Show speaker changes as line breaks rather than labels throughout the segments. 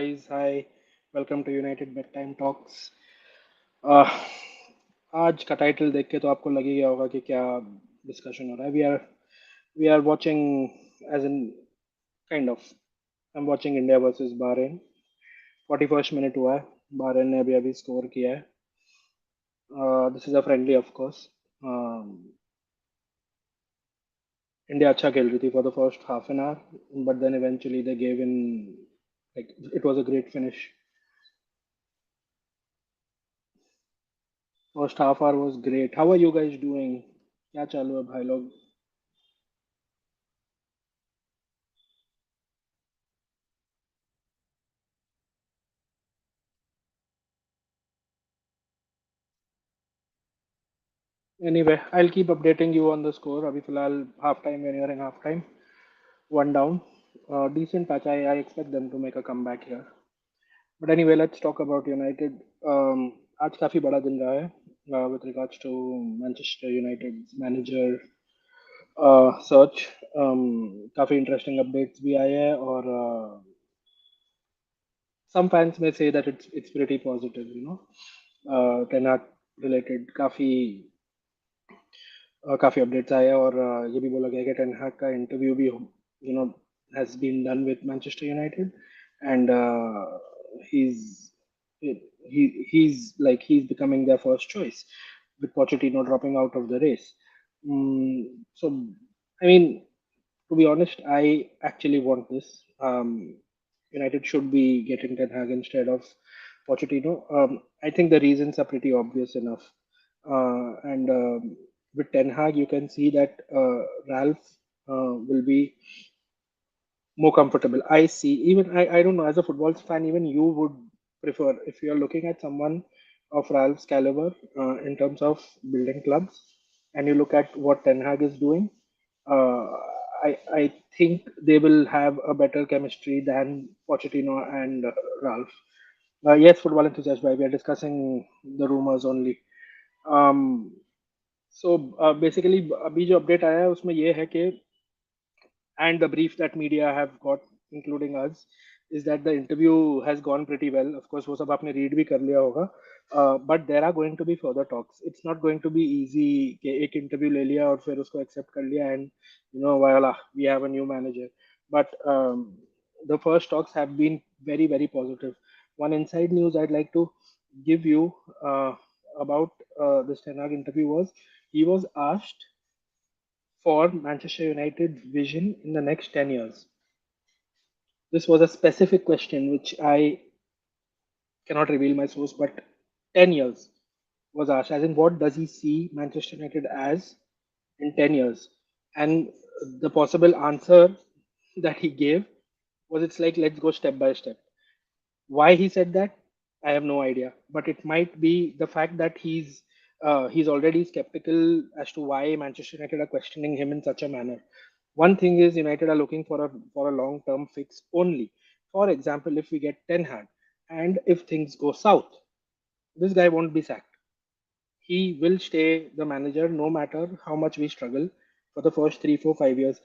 guys, hi, welcome to United Bedtime Talks. uh, आज का title देख के तो आपको लग ही गया होगा कि क्या डिस्कशन हो रहा है. We are watching as in kind of I am watching India versus Bahrain. 41st minute हुआ है. बहरीन ने अभी अभी स्कोर किया है. This is a friendly of course. India अच्छा खेल रही थी for the first half an hour, but then eventually they gave in. Like it was a great finish. First half hour was great. How are you guys doing? क्या चालू है भाई लोग? Anyway, I'll keep updating you on the score. अभी फिलहाल half time, we're nearing half time. One down. Decent touch. I expect them to make a comeback here. But anyway, let's talk about United. आज काफी बड़ा दिन रहा है with regards to Manchester United's manager search. काफी interesting updates भी आए हैं और some fans may say that it's pretty positive, you know. Ten Hag related काफी अपडेट्स आए हैं और ये भी बोला गया कि टेन हैग का इंटरव्यू भी has been done with Manchester United, and he's becoming their first choice with Pochettino dropping out of the race. So I mean, to be honest, I actually want this. United should be getting Ten Hag instead of Pochettino. I think the reasons are pretty obvious enough. And with Ten Hag, you can see that Ralph will be more comfortable. I see. Even I don't know. As a football fan, even you would prefer if you are looking at someone of Ralph's caliber in terms of building clubs, and you look at what Ten Hag is doing. Uh, I think they will have a better chemistry than Pochettino and Ralph. Yes, football enthusiast, we are discussing the rumors only. Um, so basically, अभी जो update आया है उसमें ये है कि and the brief that media have got, including us, is that the interview has gone pretty well. Of course, वो सब आपने read भी कर लिया होगा. But there are going to be further talks. It's not going to be easy कि एक interview ले लिया और फिर उसको accept कर लिया and voila, we have a new manager. But the first talks have been very, very positive. One inside news I'd like to give you about this Ten Hag interview was he was asked for Manchester United's vision in the next 10 years. This was a specific question which I cannot reveal my source, but 10 years was asked, as in what does he see Manchester United as in 10 years? And the possible answer that he gave was it's like, let's go step by step. Why he said that, I have no idea. But it might be the fact that he's already skeptical as to why Manchester United are questioning him in such a manner. One thing is United are looking for a long term fix only. For example, if we get Ten Hag and if things go south, this guy won't be sacked. He will stay the manager no matter how much we struggle for the first 3, 4, 5 years.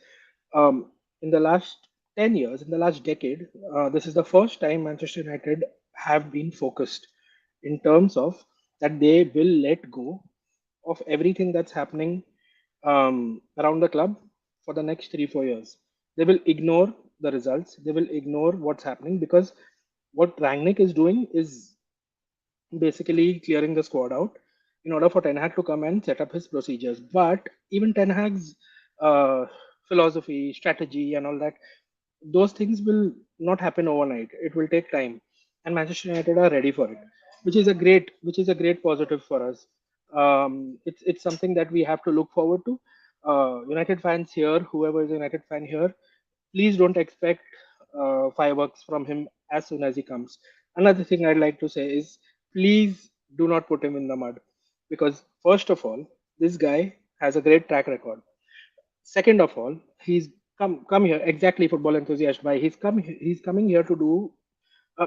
In the last 10 years, in the last decade, this is the first time Manchester United have been focused in terms of that they will let go of everything that's happening around the club for the next 3, 4 years. They will ignore the results, they will ignore what's happening because what Rangnick is doing is basically clearing the squad out in order for Ten Hag to come and set up his procedures. But even Ten Hag's uh, philosophy, strategy, and all that, those things will not happen overnight. It will take time, and Manchester United are ready for it, which is a great positive for us. It's something that we have to look forward to. United fans here, whoever is a United fan here, please don't expect fireworks from him as soon as he comes. Another thing I'd like to say is please do not put him in the mud because, first of all, this guy has a great track record. Second of all, he's come here exactly football enthusiast by he's coming here to do.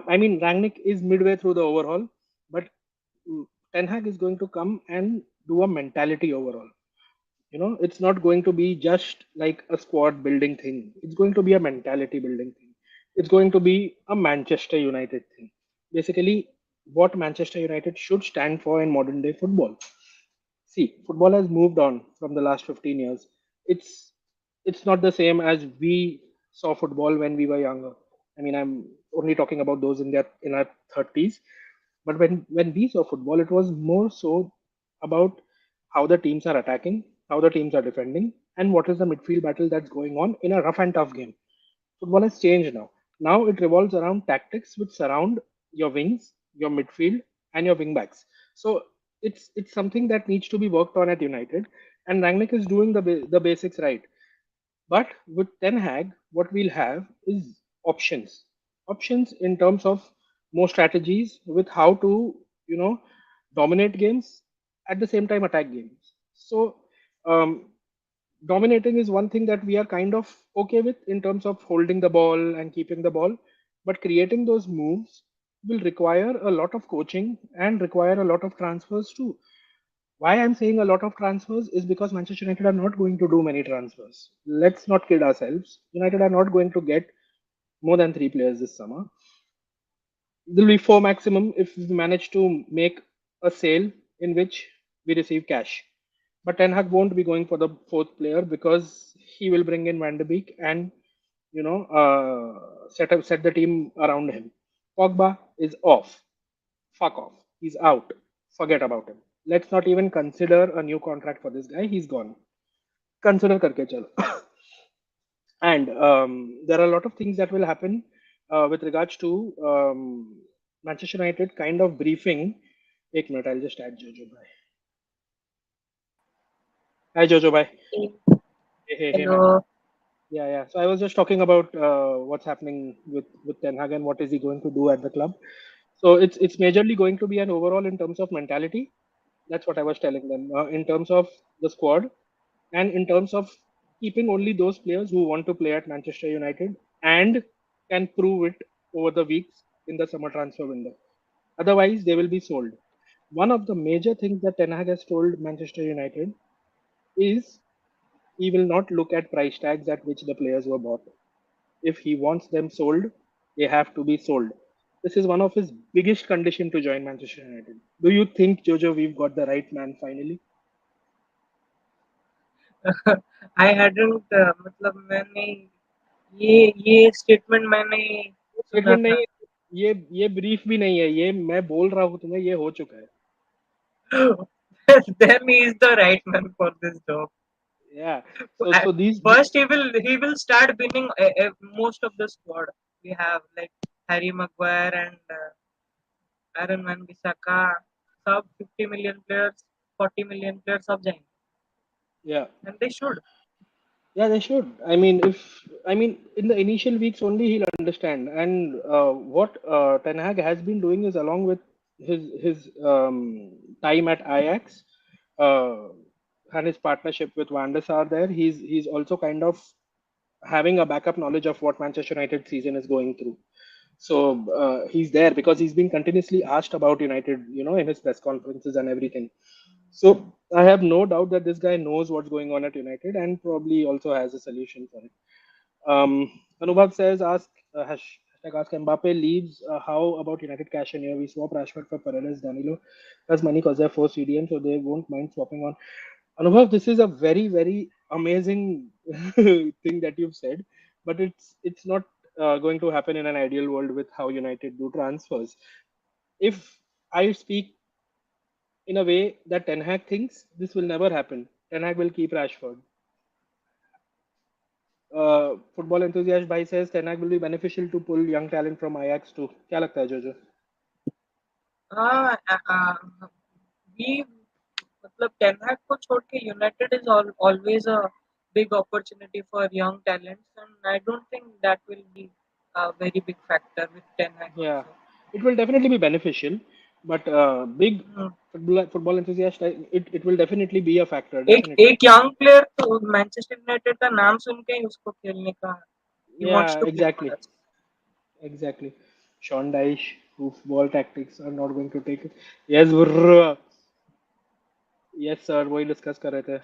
I mean, Rangnick is midway through the overhaul, but Ten Hag is going to come and do a mentality overhaul. It's not going to be just like a squad building thing. It's going to be a mentality building thing. It's going to be a Manchester United thing. Basically, what Manchester United should stand for in modern day football. See, football has moved on from the last 15 years. It's it's not the same as we saw football when we were younger. I mean, I'm only talking about those in our 30s. But when we saw football, it was more so about how the teams are attacking, how the teams are defending, and what is the midfield battle that's going on in a rough and tough game. Football has changed now. Now it revolves around tactics which surround your wings, your midfield, and your wing backs. So it's something that needs to be worked on at United, and Rangnick is doing the basics right. But with Ten Hag, what we'll have is options. Options in terms of more strategies with how to, dominate games at the same time attack games. So um, dominating is one thing that we are kind of okay with in terms of holding the ball and keeping the ball, but creating those moves will require a lot of coaching and require a lot of transfers too. Why I'm saying a lot of transfers is because Manchester United are not going to do many transfers. Let's not kid ourselves. United are not going to get more than 3 players this summer. There'll be four maximum if we manage to make a sale in which we receive cash. But Ten Hag won't be going for the fourth player because he will bring in Van de Beek and set the team around him. Pogba is off. Fuck off. He's out. Forget about him. Let's not even consider a new contract for this guy. He's gone. Consider करके चलो. And there are a lot of things that will happen with regards to Manchester United kind of briefing. एक minute, I'll just add Jojo bhai. Hi Jojo bhai. Hey, hey, hey man.
Hello.
Yeah, yeah. So I was just talking about what's happening with Ten Hag and what is he going to do at the club. So it's majorly going to be an overall in terms of mentality. That's what I was telling them. In terms of the squad and in terms of keeping only those players who want to play at Manchester United and can prove it over the weeks in the summer transfer window. Otherwise, they will be sold. One of the major things that Ten Hag has told Manchester United is he will not look at price tags at which the players were bought. If he wants them sold, they have to be sold. This is one of his biggest condition to join Manchester United. Do you think, Jojo, we've got the right man finally?
I hadn't मतलब मैंने ये statement मैंने सुना
statement नहीं
था.
है, ये brief भी नहीं है, ये मैं बोल रहा हूँ तुम्हें, ये हो चुका है.
Then he is the right man for this job.
Yeah.
So,
So these
first he will start winning most of the squad. We have like Harry Maguire and Aaron Wan-Bissaka. सब 50 million players, 40 million players सब जाएंगे.
yeah.
And they should.
Yeah, they should. I mean, in the initial weeks only he'll understand. And what Ten Hag has been doing is, along with his time at Ajax uh, and his partnership with Van der Sar there, he's also kind of having a backup knowledge of what Manchester United season is going through. So he's there because he's been continuously asked about United, in his press conferences and everything. So I have no doubt that this guy knows what's going on at United and probably also has a solution for it. Anubhav says, hashtag ask Mbappe leaves. How about United cash in here? We swap Rashford for Paredes, Danilo. Plus money because they're forced CDM, so they won't mind swapping on. Anubhav, this is a very, very amazing thing that you've said, but it's not going to happen in an ideal world with how United do transfers. If I speak in a way that Ten Hag thinks, this will never happen. Ten Hag will keep Rashford. Football enthusiast भाई says Ten Hag will be beneficial to pull young talent from Ajax too. क्या लगता है जोजो?
हाँ we मतलब Ten Hag को छोड़ के United is always a big opportunity for young talents, and I don't think that will be a very big factor with Ten Hag
Yeah,
also.
it will definitely be beneficial, but big
Hmm.
football enthusiast, it will definitely be a factor,
एक
definitely.
एक young player तो Manchester United का नाम सुन के ही उसको खेलने का he wants
Yeah,
to play for
exactly,
us.
exactly. Sean Dyche, football tactics are not going to take it. Yes, brr. Yes sir, वही डिस्कस कर रहे थे.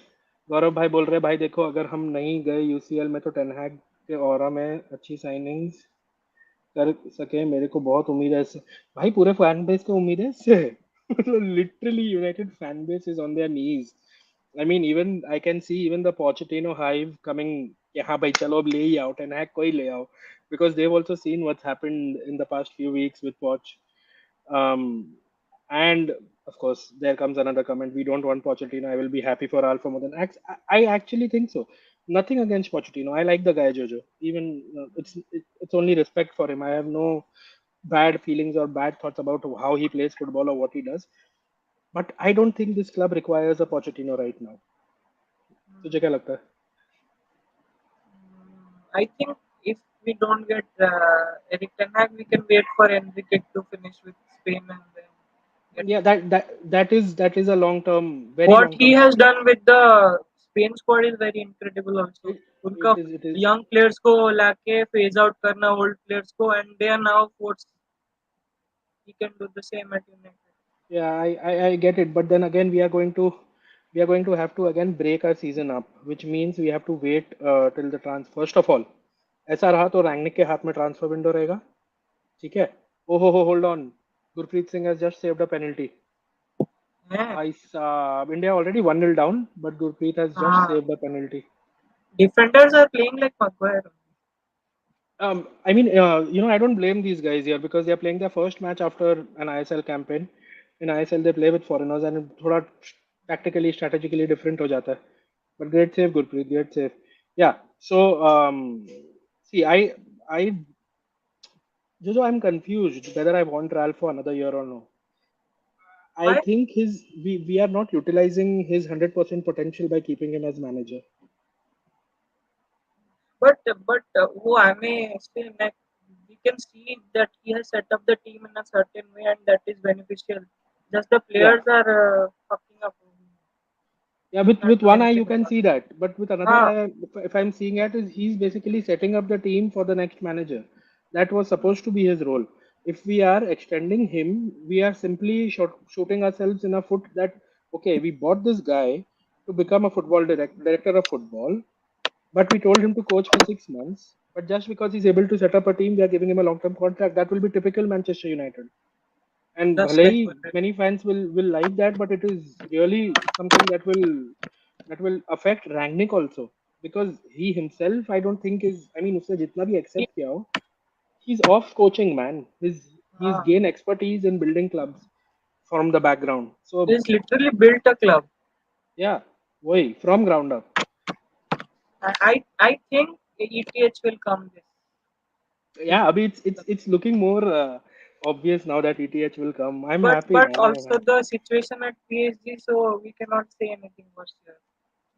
गौरव भाई बोल रहे, भाई देखो अगर हम नहीं गए यूसीएल में तो टेन हैग के ऑरा में अच्छी साइनिंग्स कर सके, मेरे को बहुत उम्मीद है इससे। भाई पूरे फैन बेस को उम्मीद है इससे। मतलब literally United fan base is on their knees. I mean even I can see even the Pochettino hive coming कि हाँ भाई चलो अब ले ही आओ, टेन हैग कोई ले आओ, because they've also seen what's happened in the past few weeks with Poch. And of course, there comes another comment. We don't want Pochettino. I will be happy for Alpha more than X. I actually think so. Nothing against Pochettino. I like the guy Jojo. Even it's only respect for him. I have no bad feelings or bad thoughts about how he plays football or what he does. But I don't think this club requires a Pochettino right now. तुझे क्या लगता है?
I think if we don't get Eric Ten Hag, we can wait for Enrique to finish with Spain and then get
Yeah,
him.
that is a long term, very
What
long
he
term
has
plan.
done with the Spain squad is very incredible also.
It, it
उनका
is it is
young players को लाके phase out करना old players को, and they are now fourth. He can do the same at United.
Yeah, I get it, but then again, we are going to have to again break our season up, which means we have to wait till the trans. First of all, ऐसा रहा तो रैंगनिक के हाथ में transfer window रहेगा, ठीक है? हो hold on, Gurpreet Singh has just saved a penalty.
Yeah.
भाई साहब, India already 1-0 down, but Gurpreet has just
Ah,
saved a penalty.
defenders are playing like Maguire.
I mean, I don't blame these guys here because they are playing their first match after an ISL campaign. In ISL, they play with foreigners and थोड़ा tactically, strategically different हो जाता है. But great save, Gurpreet, great save. Yeah. So, see, Jojo, I'm confused whether I want Ralph for another year or no. I
Why?
think we are not utilizing his 100% potential by keeping him as manager.
But वो हमें still we can see that he has set up the team in a certain way and that is beneficial. Just the
Yeah.
players are fucking up.
Yeah,
We
with
can't do
one eye you
anything
can
about
see
it.
that, but with another
हाँ,
eye, if I'm seeing it, is he's basically setting up the team for the next manager. That was supposed to be his role. If we are extending him, we are simply shooting ourselves in a foot that okay, we bought this guy to become a director of football, but we told him to coach for 6 months. But just because he's able to set up a team, we are giving him a long-term contract. That will be typical Manchester United. And
just
bhale
like
hi
United.
many fans will like that, but it is really something that will affect Rangnick also because he himself I don't think is I mean उसने जितना भी
He,
accept किया हो, he's off coaching man. He's
हाँ,
gained expertise in building clubs from the background. So
he's literally built a club.
yeah, वही from ground up.
I think ETH will come this. This
Yeah, abhi
club.
it's looking more obvious now that ETH will come. I'm happy,
But
man. I'm
also
happy.
the situation at PSG, so we cannot say anything much here.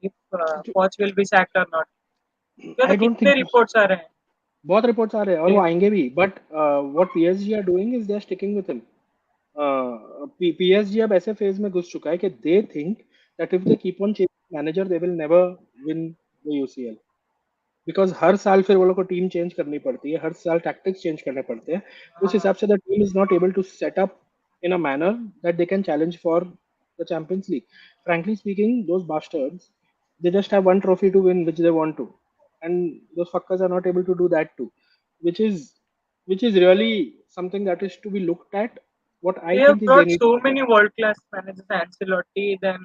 If Poch will be sacked or not.
I
क्योंकि
don't
कितने
think so.
reports आ रहे हैं?
बहुत reports आ रहे हैं और वो आएंगे भी but what PSG are doing is they are sticking with him. PSG अब ऐसे फेज में घुस चुका है कि they think that if they keep on changing manager they will never win the UCL because हर साल फिर वो लोग को टीम चेंज करनी पड़ती है, हर साल टैक्टिक्स चेंज करने पड़ते हैं. उस
हाँ,
हिसाब से the team is not able to set up in a manner that they can challenge for the Champions League. Frankly speaking, those bastards, they just have one trophy to win, which they want to, and those fuckers are not able to do that too, which is which is really something that is to be looked at. What I
they have
think is they
brought
need
so
to
many world class managers, Ancelotti, then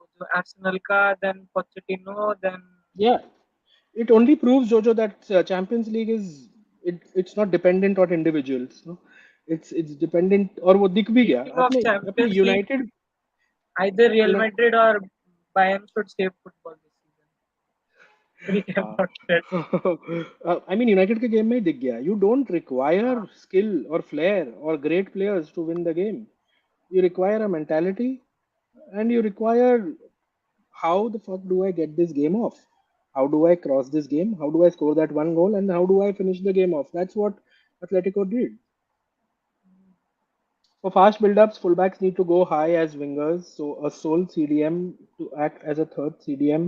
वो जो Arsenal का, then Pochettino, then
yeah. It only proves Jojo that Champions League it's not dependent on individuals, no. It's dependent और वो दिख भी गया
speaking of
अपने अपने
Champions League,
United.
either Real Madrid or Bayern should save football this season. We
हाँ.
cannot get.
I mean United के game में ही दिख गया. You don't require skill or flair or great players to win the game. You require a mentality, and you require how the fuck do I get this game off? How do I cross this game? How do I score that one goal? And how do I finish the game off? That's what Atletico did. For fast build-ups, fullbacks need to go high as wingers, so a sole CDM to act as a third CDM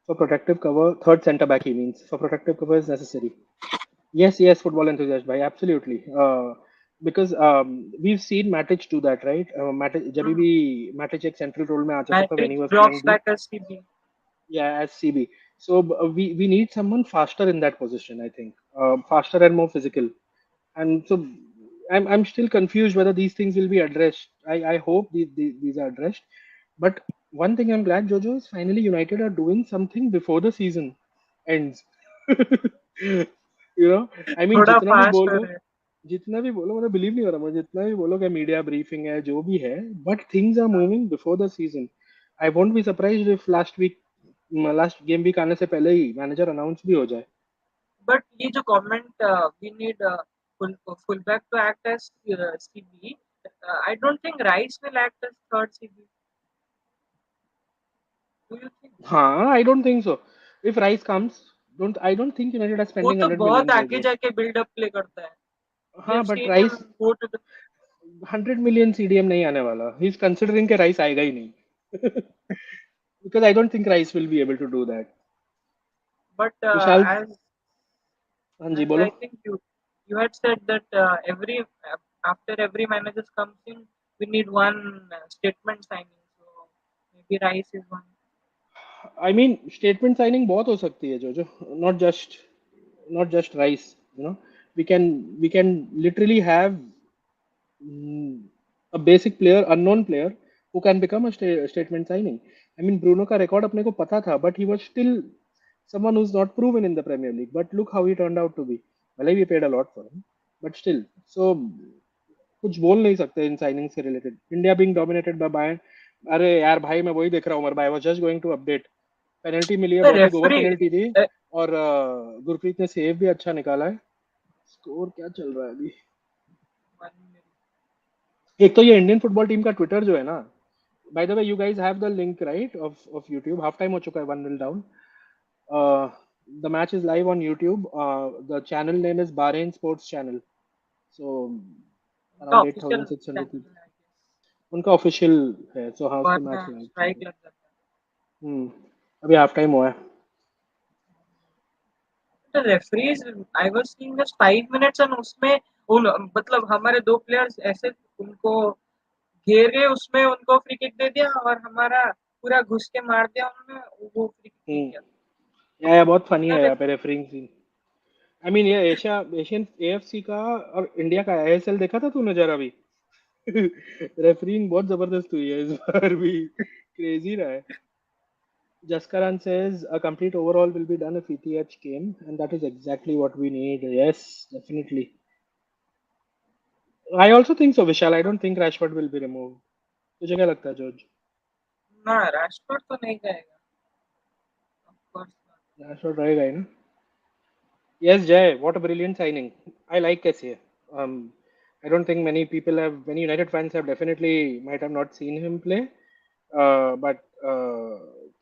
for protective cover. Third centre back, he means. For protective cover is necessary. Yes, yes, football enthusiast, bhai, absolutely. Because we've seen Matic do that, right? Matic, जब भी Matic एक central role में आ जाता था when he
Matrix
was
drops
playing deep.
back as CB.
Yeah, as CB. So we need someone faster in that position. I think faster and more physical. And so I'm still confused whether these things will be addressed. I hope these are addressed. But one thing I'm glad, Jojo, is finally United are doing something before the season ends. You know, I mean,
थोड़ा fast हो रहा है.
जितना भी बोलो मुझे believe नहीं हो रहा, मुझे जितना भी बोलो कि मीडिया ब्रीफिंग है जो भी है, but things are moving before the season. I won't be surprised if last game week आने से पहले ही मैनेजर अनाउंस भी हो जाए.
बट ये जो government we need full back to act as CB. I don't think Rice will act as third CB. Do you think?
हाँ, I don't think so. If Rice comes, don't I don't think United are
वो
spending
तो
100
बहुत
million,
आगे
जोजो.
जाके buildup play करता है. We
हाँ
have
but
seen him
Rice
go to the
100 million CDM नहीं आने वाला. ही इज कंसिडरिंग कि राइस आएगा ही नहीं. Because I don't think Rice will be able to do that.
but
Vishal. हाँ जी
as
बोलो.
I think you had said that every after every manager comes in, we need one statement signing. So maybe Rice is one.
I mean statement signing बहुत हो सकती है, जो not just Rice. You know, we can literally have a basic player, unknown player, who can become a statement signing. I mean, Bruno का record अपने को पता था, but he was still someone who's not proven in the Premier League. But look how he turned out to be. भले ही we paid a lot for him, but still. So कुछ बोल नहीं सकते इन साइनिंग से related. India being dominated by Bayern. अरे यार भाई, मैं वही देख रहा हूँ. उमर भाई, I was just going to update. Penalty मिली है,
The
बहुत ही गोबर
referee,
पेनल्टी थी.
uh,
और गुरप्रीत ने सेव भी अच्छा निकाला है. स्कोर क्या चल रहा है अभी?
one,
एक तो ये इंडियन फुटबॉल टीम का ट्विटर जो है ना, by the way, you guys have the link, right, of YouTube. Half time हो चुका है, 1-0 down. uh, the match is live on YouTube. The channel name is Bahrain Sports Channel. So
उनका
around
official
8,600
channel
people.
है, I guess.
उनका official है, so हाँ, उस पे
वरना
मैच लाइव चल
स्ट्राइक
रहा है.
लग जाता है.
हम्म. अभी हाफ टाइम हुआ है.
The referees, I was seeing just 5 minutes and उसमें उन मतलब हमारे दो प्लेयर्स ऐसे उनको घेरे उसमें उनको फ्री किक दे दिया और हमारा पूरा घुस के मार दिया उन्होंने. वो फ्री किक नहीं किया.
या बहुत फनी है
अरे
यहाँ पे रेफरिंग सीन. आई मीन ये एशियन एएफसी का और इंडिया का आईएसएल देखा था तूने जरा भी? रेफरिंग बहुत जबरदस्त हुई है इस बार भी. क्रेजी रहा है. Jaskaran says a complete overhaul will be done if ETH came, and that is exactly what we need. Yes, definitely. I also think so, Vishal. I don't think Rashford will be removed. तुझे क्या लगता है, George?
ना राजकोट तो नहीं जाएगा. Of course not.
Rashford रहेगा ही ना? Yes, Jay. What a brilliant signing. I like Kessie. I don't think many United fans have definitely might have not seen him play. But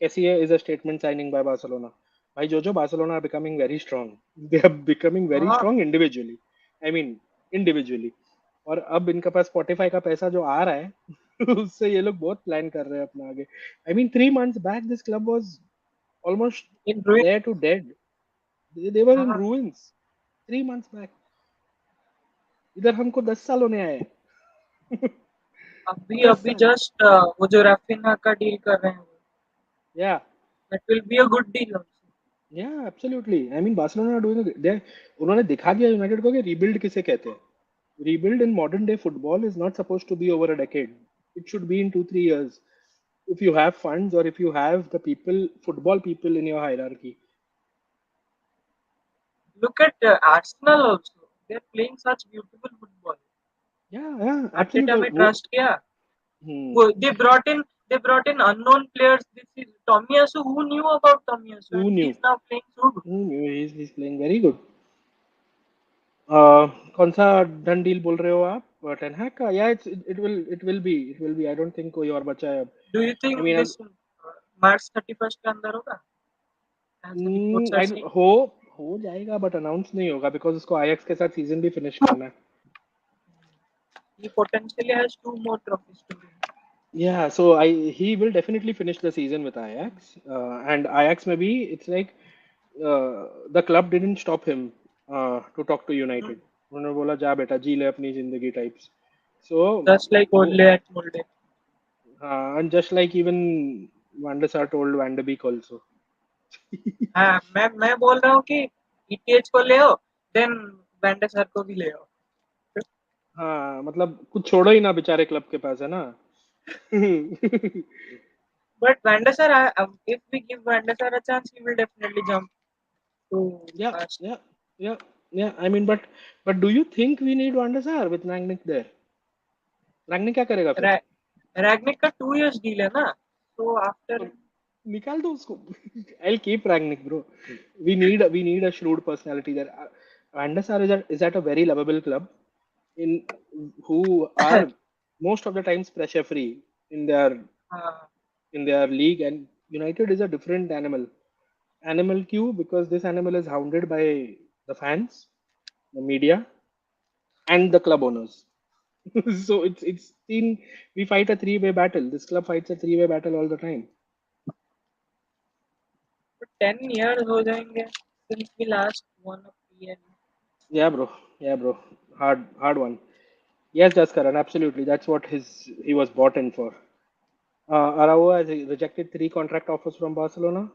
Kessie is a statement signing by Barcelona. By Jojo, Barcelona are becoming very strong. They are becoming very
हाँ,
strong individually. I mean, individually. और अब इनके पास Spotify का पैसा जो आ रहा है उससे ये लोग बहुत प्लान कर रहे हैं अपना आगे. I mean 3 months back this club was almost
in ruin.
They're too dead. They were in
हाँ,
ruins 3 months back. इधर हमको 10 साल होने आए हैं.
अभी
दस
अभी
साल
जस्ट वो जो राफिना का डील कर रहे हैं,
या
that will be a good deal also.
या absolutely. I mean Barcelona doing they. उन्होंने दिखा दिया यूनाइटेड को कि रीबिल्ड किसे कहते हैं. Rebuild in modern day football is not supposed to be over a decade. It should be in 2-3 years. If you have funds or if you have the people, football people in your hierarchy.
Look at Arsenal also. They're playing such beautiful football.
Yeah, yeah,
Arteta
absolutely.
में trust किया.
Hmm.
They brought in unknown players. This is Tomiyasu. Who knew about Tomiyasu? And
Who knew?
he's now playing so good.
Who knew? He's playing very good. कौन सा done deal बोल रहे हो आप? Ten हैग का? या it will be. I don't think कोई और बचा है अब.
Do you
I
think
mean
this March 31st के अंदर होगा? As the reports are
I
saying.
हो जाएगा, बट अनाउंस नहीं होगा बिकॉज उसको आईएक्स के साथ सीजन भी फिनिश करना है.
He potentially has 2 more trophies to win.
Yeah, so I he will definitely finish the season with Ajax, and Ajax maybe it's like the club didn't stop him to talk to United. उन्होंने बोला जा बेटा जी ले अपनी जिंदगी types. So
Just like
वो,
Ole at Molde.
and just like even Van der Sar told Van der Beek also.
हाँ, मैं बोल रहा हूँ कि ईटीएच को ले आओ, देन वेंडर सर को भी ले आओ।
हाँ मतलब कुछ छोड़ो ही ना बेचारे क्लब के पास, है ना?
But Vander sir, if we give Vander sir a chance, he will definitely jump to
Yeah,
us.
yeah, yeah, yeah. I mean, but do you think we need Van der Sar with Rangnick there? Rangnick क्या करेगा फिर?
Ra- Ragnick का 2 years deal है ना, so after
तो निकाल दो उसको. I'll keep Rangnick, bro. We need a shrewd personality there. Van der Sar is at a very lovable club in who are most of the times pressure free in
uh,
their league, and United is a different animal. Animal Q because this animal is hounded by the fans, the media, and the club owners. So it's seen we fight a three-way battle. This club fights a three-way battle all the time.
10 years हो जाएंगे since we last won a PL.
Yeah, bro. Yeah, bro. Hard one. Yes, that's correct. Absolutely. That's what he was bought in for. Araujo has rejected three contract offers from Barcelona.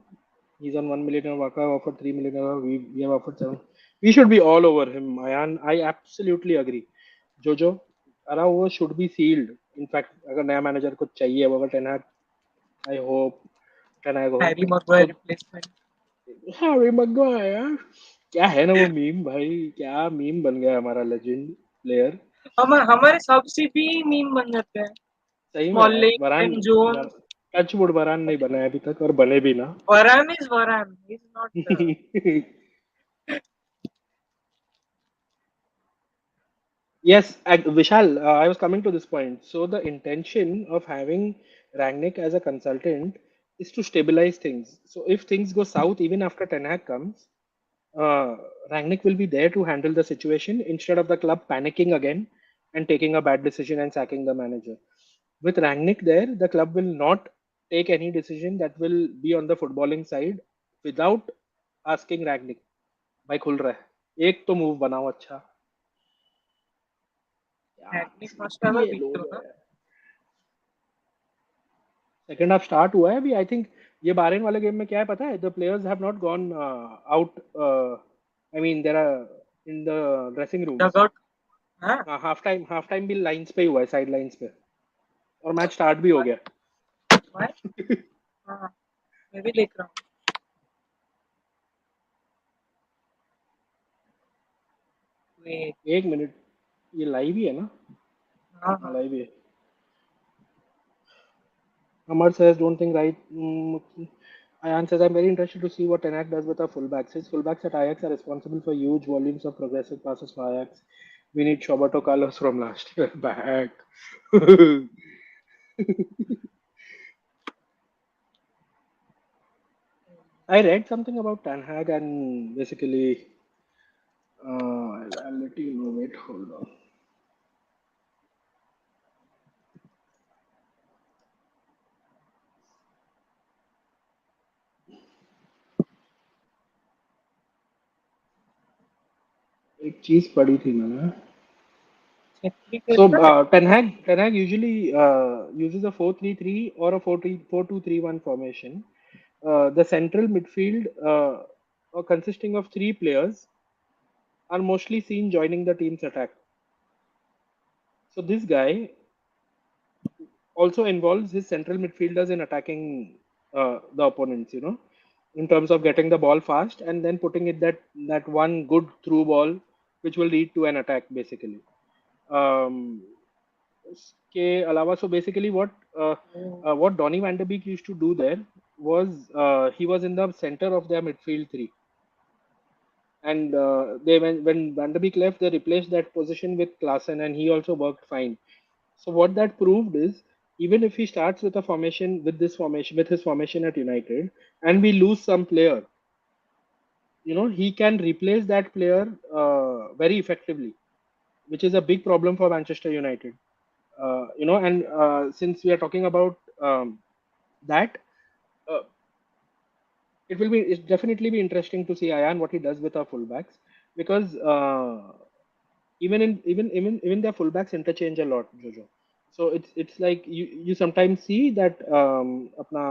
He's on 1 million. Waka offered 3 million. We have offered seven. We should be all over him. I absolutely agree. Jojo, Araujo should be sealed. In fact, अगर नया manager को चाहिए वो अगर टेनहाग, I hope टेनहाग हो.
Harry Maguire
So
replacement.
Harry Maguire, क्या है ना वो मीम भाई, क्या मीम बन गया हमारा लेजेंड प्लेयर.
हमारे सबसे भी मीम बन जाते हैं।
सही में यार,
स्मॉलिंग,
वरान.
बेन जोन्स,
टचवुड वरान नहीं बना है अभी तक और बने भी ना.
Varane is Varane. He's not.
Yes, Vishal, I was coming to this point. So the intention of having Rangnick as a consultant is to stabilize things. So if things go south, even after Ten Hag comes, uh, Rangnick will be there to handle the situation instead of the club panicking again and taking a bad decision and sacking the manager. With Rangnick there, the club will not take any decision that will be on the footballing side without asking Rangnick. भाई खुल रहा है, एक तो move बनाओ अच्छा. क्या
Ragnick must have a
ये
veto,
लोग
na?
है. सेकेंड हाफ स्टार्ट हुआ है अभी, आई थिंक. ये बारेन वाले गेम में क्या है पता है, the players have not gone out. I mean there are in the dressing rooms.
Dugout. हाँ,
हाँ, हाफ टाइम भी लाइंस पे ही हुआ है, साइड लाइंस पे. और मैच स्टार्ट भी हो
why?
गया.
Why? हाँ, मैं भी देख रहा हूँ। Wait.
एक मिनट, ये लाइव ही है ना?
हाँ,
हाँ,
हाँ।
लाइव ही है. Amar says, don't think right. Ayan says, I'm very interested to see what Tenak does with our fullbacks. His fullbacks at Ajax are responsible for huge volumes of progressive passes for Ajax. We need Roberto Carlos from last year back. I read something about Ten Hag and basically, I'll let you know. Wait, hold on. एक चीज पढ़ी थी मैंने.
Chhetri
So
खेलता है?
Ten Hag usually uses a 4-3-3 or a 4-2-3-1 formation. The central midfield, consisting of three players, are mostly seen joining the team's attack. So this guy also involves his central midfielders in attacking the opponents. In terms of getting the ball fast and then putting it that one good through ball, which will lead to an attack basically. Um, उसके अलावा so basically
Oh,
what Donny van de Beek used to do there was he was in the center of their midfield three, and they when Van der Beek left, they replaced that position with Klaassen, and he also worked fine. So what that proved is even if he starts with a formation with this formation with his formation at United, and we lose some player, he can replace that player very effectively, which is a big problem for Manchester United. And since we are talking about that, uh, it definitely be interesting to see Ayan what he does with our fullbacks, because even their fullbacks interchange a lot, Jojo. So it's like you sometimes see that अपना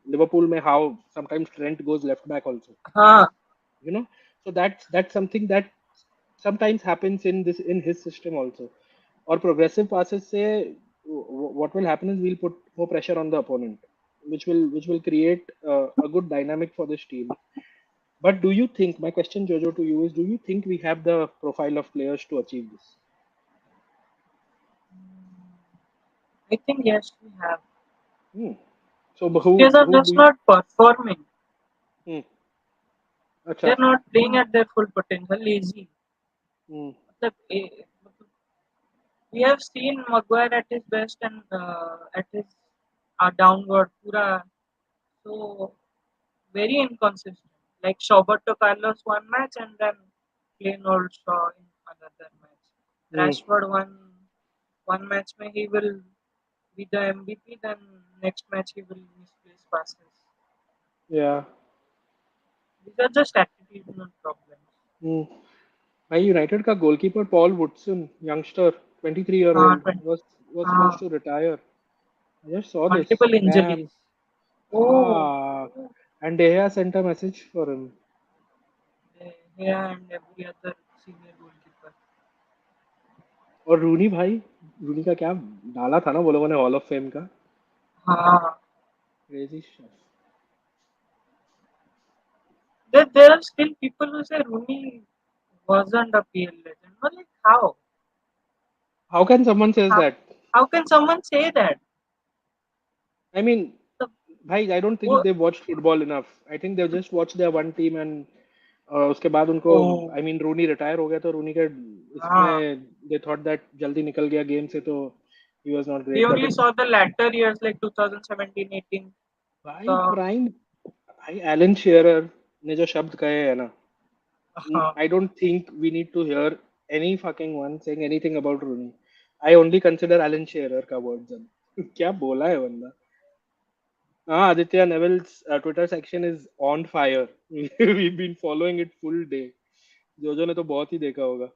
Liverpool में how sometimes Trent goes left back also,
हाँ
you know. So that's something that sometimes happens in this in his system also. Or progressive passes say what will happen is we'll put more pressure on the opponent, which will create a good dynamic for this team. But do you think, my question Jojo to you is, do you think we have the profile of players to achieve this?
I think yes we have.
Hmm. So
They are
who
just
do you?
not performing.
Hmm. अच्छा.
They're not playing at their full potential. Lazy.
Hmm.
मतलब, मतलब, we have seen Maguire at his best and at his downward. पूरा so very inconsistent. Like Roberto Carlos one match and then plain old Shaw in another match.
Hmm.
Rashford one match में he will be the MVP. Then next match he will misplace passes.
Yeah.
These are just attitudinal problems.
Hmm. भाई United का goalkeeper Paul वुडसन, youngster, 23 year
हाँ
old,
20,
was
हाँ
supposed to retire. I just saw this.
multiple injuries.
Damn.
Oh,
Fuck. And De Gea sent a message for him.
yeah, and every other senior goalkeeper.
और रूनी भाई, रूनी का क्या डाला था ना वो लोगों ने हॉल ऑफ फेम का.
हाँ,
crazy stuff.
there are still people who say Rooney wasn't a PL legend. But like how?
How can someone says
How,
that?
how can someone say that?
I mean,
The,
भाई I don't think
वो,
they've watched football enough. I think they've just watched their one team and उसके बाद उनको,
oh,
I mean Rooni retire हो गया तो रूनी के
हाँ.
इसमें they thought that जल्दी निकल गया गेम से तो he was not
They
great. But
only saw the latter years like 2017, 18.
भाई
So,
प्राइम, भाई एलन शेयरर ने जो शब्द कहे हैं ना,
हाँ.
I don't think we need to hear any fucking one saying anything about Rooney. I only consider Alan Shearer का words अब. क्या बोला है बंदा. हाँ, Aditya Neville's Twitter section is on fire. We've been following it full day. जोजो ने तो बहुत ही देखा होगा.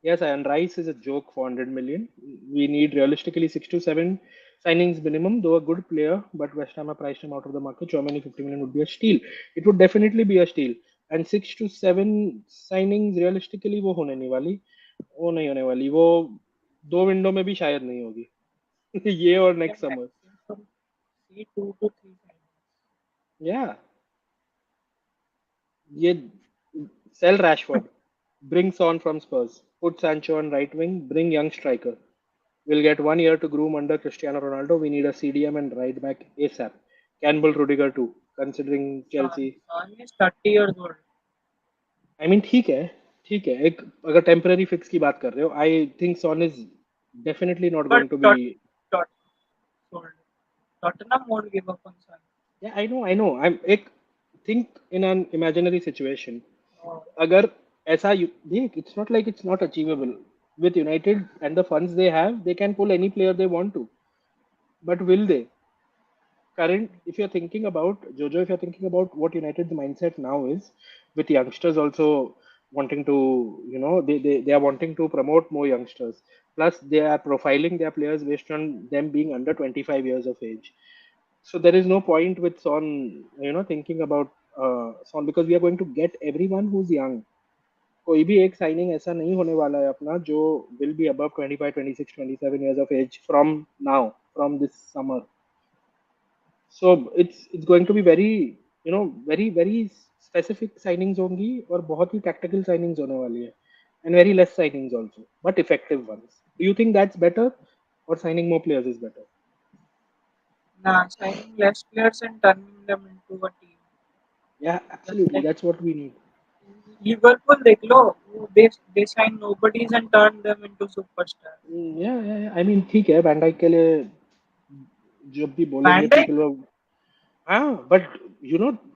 Yes, and Rice is a joke for 100 million. We need realistically 6 to 7 signings minimum, though a good player, but West Ham have priced him out of the market. Germany 50 million would be a steal. It would definitely be a steal. And 6 to 7 signings realistically वो होने नहीं वाली. वो नहीं होने वाली. वो दो विंडो में भी शायद नहीं होगी. ये और
We
next
can
summer.
maximum see 2 to 3 signings.
Yeah. ये sell Rashford. Bring Son from Spurs. Put Sancho on right wing. Bring young striker. We'll get 1 year to groom under Cristiano Ronaldo. We need a CDM and right back ASAP. Campbell Rudiger too, considering Chelsea.
Son is 30 years old.
I mean ठीक है, ठीक है. एक अगर temporary fix की बात कर रहे हो, I think Son is definitely not
But
going to be.
Tot, sold. Tottenham won't give up on Son.
या आई नो आई एम एक think in an imaginary situation.
Oh,
अगर ऐसा देख, it's not like it's not achievable. With United and the funds they have, they can pull any player they want to. But will they? Current, if you're thinking about Jojo, if you're thinking about what United's mindset now is, with youngsters also wanting to, they are wanting to promote more youngsters. Plus, they are profiling their players based on them being under 25 years of age. So there is no point with Son, thinking about Son, because we are going to get everyone who's young. कोई भी एक signing ऐसा नहीं होने वाला है अपना जो will be above 25, 26, 27 years of age from now, from this summer. So it's going to be very, very specific signings होंगी और बहुत ही tactical signings होने वाली है, and very less signings also, but effective ones. Do you think that's better, or signing more players is better?
nah, signing less players and turning them into a team.
Yeah,
Just
absolutely.
like
That's what we need.
Liverpool, देख लो, they sign nobodies and turn them into superstars.
Yeah. I mean ठीक है, Van Dijk के लिए जब भी
Van
बोलेंगे
Dijk,
people will, हाँ, but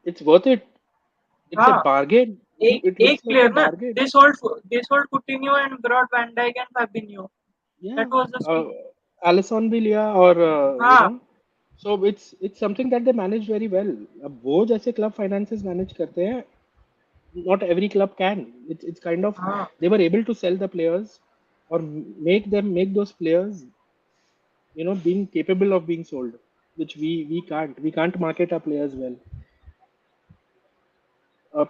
it's worth it. It's a
हाँ,
bargain. It
एक
looks like a
player ना,
bargain.
they sold Coutinho and brought Van Dijk and Fabinho.
Yeah,
That was the
uh,
steal.
Alisson भी लिया और
हाँ,
so it's something that they manage very well. अब वो जैसे club finances manage करते हैं, not every club can. It's kind of,
हाँ,
they were able to sell the players or make those players, being capable of being sold, which we can't market our players well.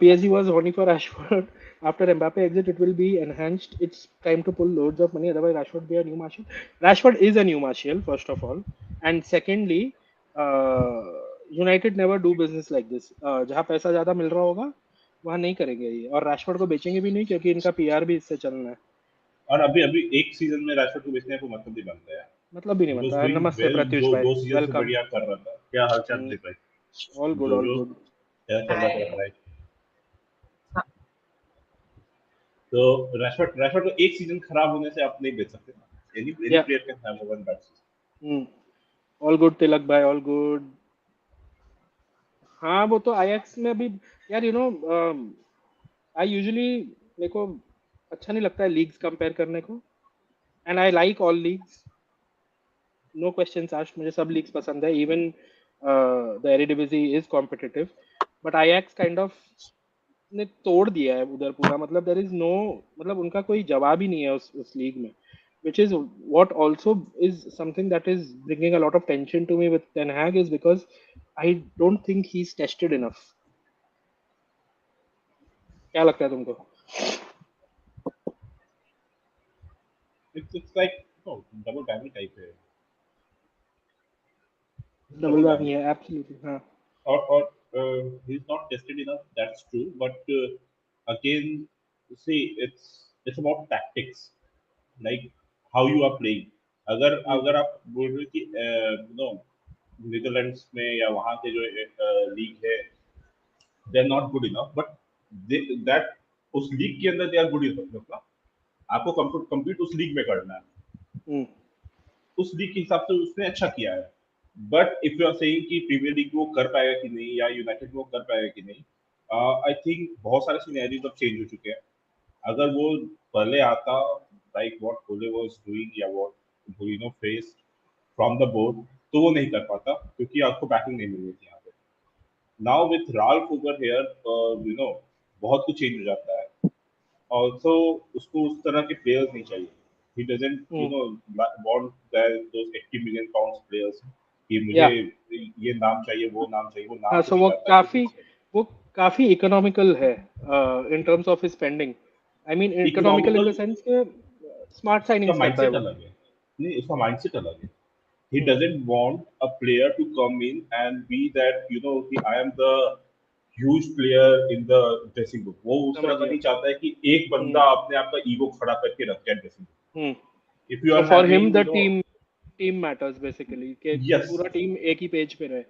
PSG was horny for Rashford. After Mbappe exit, it will be enhanced. It's time to pull loads of money. Otherwise, Rashford be a new Martial. Rashford is a new Martial, first of all, and secondly, uh, United never do business like this. जहाँ पैसा ज्यादा मिल रहा होगा, वहाँ नहीं करेंगे ये, और रैशफोर्ड को बेचेंगे भी नहीं क्योंकि इनका पीआर भी इससे चलना है.
और अभी अभी एक सीजन में रैशफोर्ड को बेचने को मतलब नहीं बनता है।
मतलब भी नहीं
ही वाज
बनता.
डूइंग
नमस्ते
वेल,
प्रत्युष
दो
भाई,
दो सीजन से
वेलकम.
बढ़िया कर रहा था। क्या हाल चाल दीप भाई?
ऑल गुड,
जो
ऑल
जो
गुड.
क्या चल रहा है तेरा पढ़ाई?
हाँ,
तो रैशफोर्ड रैशफोर्ड को एक सीजन खराब होने से आप नहीं बेच सकते ना। एनी
या.
Player can have one bad season.
All good Tilak भाई, ऑल गुड. हाँ, वो तो आईएक्स में भी. यार आई यूजुअली, मेरे को अच्छा नहीं लगता है लीग्स कंपेयर करने को, and I like all leagues. No question asked, मुझे सब लीग्स पसंद है. Even the Eredivisie is competitive, but Ajax kind of ने तोड़ दिया है उधर पूरा. मतलब देर इज नो, मतलब उनका कोई जवाब ही नहीं है उस लीग में, which is what also is something that is bringing a lot of tension to me with Ten Hag, is because I don't think he's tested enough. क्या लगता है तुमको?
इट्स लाइक नो डबल बैमी type है।
Double
double
back
बैमी
नहीं है, absolutely. हाँ.
और he is not tested enough, that's true, but again see it's about tactics, like how you are playing. अगर
हम्म.
अगर आप बोल रहे हो कि नो नीदरलैंड्स में या वहाँ के जो लीग है they are not good enough, but that उस लीग के अंदर दे आर गुड इनफ ना। आपको compete उस लीग में करना है,
हम्म.
उस लीग के हिसाब से उसने अच्छा किया है। But if you are saying कि प्रीमियर लीग वो कर पाएगा कि नहीं या यूनाइटेड वो कर पाएगा कि नहीं, आई थिंक बहुत सारे सिनेरियोज अब चेंज हो चुके हैं। अगर वो पहले आता, like what Cole was doing या what Burino face from the board, तो वो नहीं कर पाता क्योंकि आपको बैटिंग नहीं मिल रही थी यहाँ पे। Now with Ralph over here, you know बहुत कुछ चेंज हो जाता है। ऑल्सो उसको उस तरह के प्लेयर्स नहीं चाहिए। He doesn't
hmm.
Want those 80 million pounds players कि मुझे
या.
ये नाम चाहिए, वो नाम चाहिए। वो नाम
हाँ,
से
सो
नहीं जाता क्योंकि
वो काफी इकोनॉमिकल है in terms of spending. I mean economical in the
economical,
sense के स्मार्ट
उसका
साइनिंग्स करता है
माइंडसेट
वो.
अलग है। नहीं, उसका माइंडसेट अलग है। He
hmm.
doesn't want a player to come in and be that, I am the huge player in the dressing room. वो उस
समझ
तरह का
गया.
नहीं चाहता है कि एक
हम्म.
बंदा अपने आप का ईगो खड़ा करके रख जाए ड्रेसिंग
हम्म.
Room. If you
so
are
for him
having,
the team team matters basically, कि
यस,
पूरा टीम एक ही पेज पे रहे.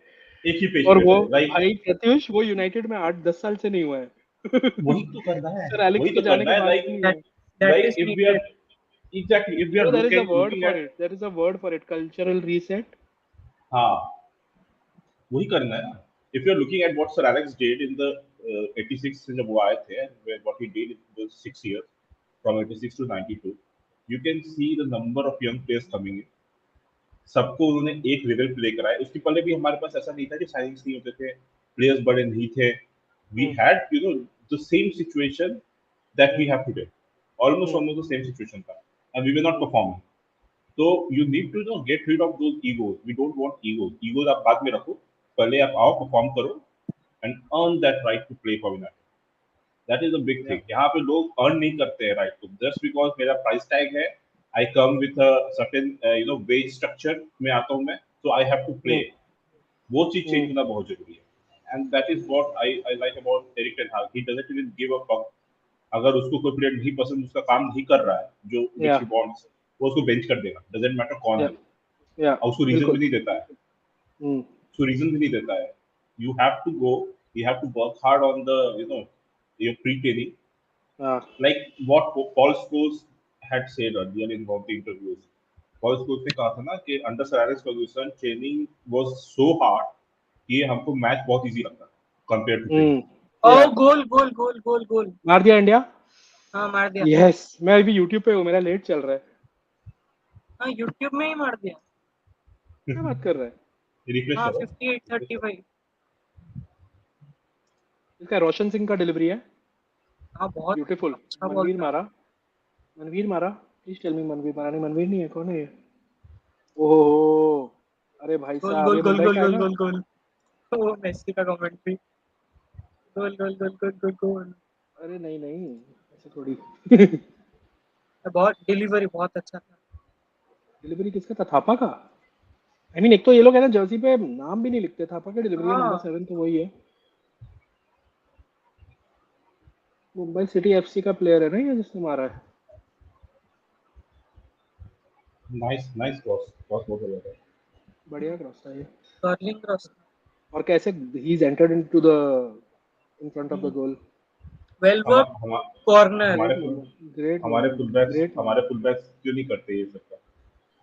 एक ही पेज
और
पे
वो
रहे, लाइक
भाई प्रत्युष, वो यूनाइटेड में 8-10 साल से नहीं हुआ है.
वही तो करना है,
सर एलेक्स
वही
के
तो
जाने
करना
के
है।
बाद भी नहीं हुआ
that
है.
that
like
is
if we are
needed.
Exactly if we are
There is a word
looking
for
at,
it. There is a word for it. Cultural reset.
हाँ वही करना है ना। If you are looking at what sir Alex did in the 86 से जब वो आए थे, what he did in the 6 years from 86 to 92, you can see the number of young players coming in. सबको उन्होंने एक लेवल प्ले कराया। उसके पहले भी हमारे पास ऐसा नहीं था कि साइनिंग्स नहीं होते थे, प्लेयर्स बड़े नहीं थे। We
Hmm.
Had the same situation that we
Hmm.
Have today, almost
Hmm.
Almost the same situation था, and we were not
Hmm.
Performing. तो you need to get rid of those egos. We don't want egos. Egos आप बाद में रखो, पहले आप आओ, perform करो and earn that right to play for United. That is a big
Yeah.
Thing. यहाँ पे लोग अर्न नहीं करते हैं राइट टू, जस्ट बिकॉज मेरा प्राइस टैग है, I come with a certain wage structure में आता हूँ मैं, तो I have to play.
Hmm.
वो चीज चेंज
Hmm.
होना बहुत जरूरी है, and that is what I like about Erik ten Hag. He doesn't even give a fuck. अगर उसको कोई प्लेयर नहीं पसंद, उसका काम नहीं कर रहा है जो विच
Yeah.
ही वांट्स, वो उसको बेंच कर देगा, डजंट मैटर कौन है
Yeah.
वो।
Yeah.
और उसको रीजन भी
बिल्कुल.
नहीं देता है,
Hmm.
उसको रीजन भी नहीं देता है। You have to go, you have to work hard on the your pre training,
हाँ.
like what Paul Scholes had said earlier in one of the interviews. Paul Scholes ने कहा था ना कि under sir Alex Ferguson training was so hard कि हमको match बहुत easy लगता compare to training.
Hmm.
Oh,
Yeah.
goal, goal, goal goal goal.
मार दिया इंडिया.
हाँ, मार दिया।
यस, मैं अभी यूट्यूब पे हूँ, मेरा लेट चल रहा है.
हाँ, यूट्यूब में ही मार दिया।
क्या बात कर रहा है?
रिफ्रेश
हाँ,
करो, रिफ्रेश करो।
58-35।
इसका रोशन सिंह का डिलीवरी है.
हाँ, बहुत
ब्यूटीफुल.
अच्छा बॉल
मनवीर
था।
मारा. मनवीर मारा. प्लीज टेल मी मनवीर मरानी। मनवीर नहीं है, कौन है ये? ओहो, अरे भाई
गोल
साहब
गोल
ये
गोल
मुंबई
गोल
का है
गोल
ना?
गोल गोल। वो मेसी का कमेंट्री। गोल गोल गोल गोल गोल गोल।
अरे नहीं नहीं, ऐसे थोड़ी।
बहुत डिलीवरी बहुत अच्छा था।
डिलीवरी किसका था, थापा का? आई मीन एक तो ये लोग है ना जर्सी पे नाम भी नहीं लिखते, थापा का डिलीवरी है, नंबर
हाँ
7 तो वही है। मुंबई सिटी एफसी का प्लेयर है ना ये जिसने मारा है?
नाइस नाइस क्रॉस क्रॉस बहुत बढ़िया था।
बढ़िया क्रॉस था ये।
Curling cross.
और कैसे he is entered into the in front of the goal.
Well
हम
वर्क
हम
कॉर्नर।
हमारे
ग्रेट
फुल
मूवमेंट, ग्रेट
हमारे
मूवमेंट,
फुल बैक्स
ग्रेट
हमारे
मूवमेंट।
फुल बैक्स क्यों नहीं करते ये सब?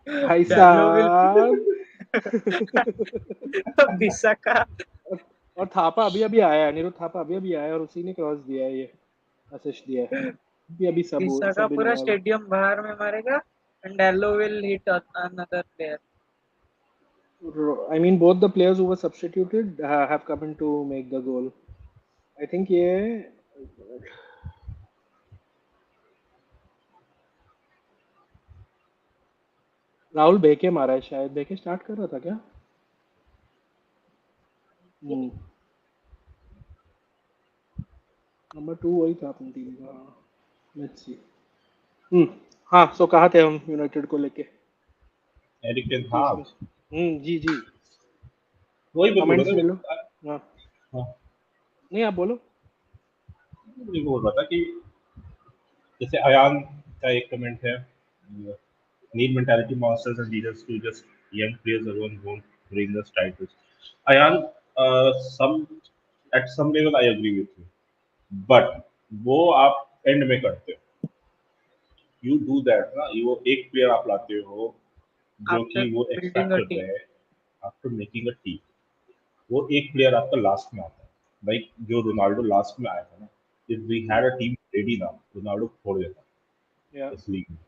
भाई
डालो विल।
साहब।
बिसाका।
और, और थापा अभी अभी आया है, अनिरुद्ध थापा अभी अभी आया है और उसी ने क्रॉस दिया है ये, असिस्ट दिया है। अभी अभी
बिसाका
सब इन
पूरा
हुआ है।
स्टेडियम बाहर में मारेगा। एंड डालो will hit another player.
I mean, both the players who were substituted have come in to make the goal. I think ये राहुल बेके मारा है शायद, बेके स्टार्ट कर रहा था क्या? हम्म, नंबर 2 वही था अपनी टीम का। Let's see. हम्म, हाँ, सो कहाँ थे हम यूनाइटेड को लेके?
एरिक टेन
कि
हाग।
इसमें जी जी।
वही मैं बोल
कमेंट्स
रहा
ले लो।
था।
हाँ,
हाँ,
नहीं आप बोलो।
मैं बोल रहा था कि जैसे अयान का एक कमेंट है, need mentality monsters and leaders to just young players alone won't bring us titles. Ayan, some at some level I agree with you, but वो आप एंड में करते हो, यू डू दैट ना, ये वो एक प्लेयर आप लाते हो जो
आफ्टर
कि वो
बिल्डिंग
एक्सपेक्ट
अ
कर
टीम।
रहे हैं आफ्टर मेकिंग अ टीम। वो एक प्लेयर आपका लास्ट में आता है, लाइक जो रोनाल्डो लास्ट में आया था ना, if we had a team ready ना, रोनाल्डो फोड़ देता
या
इस लीग में।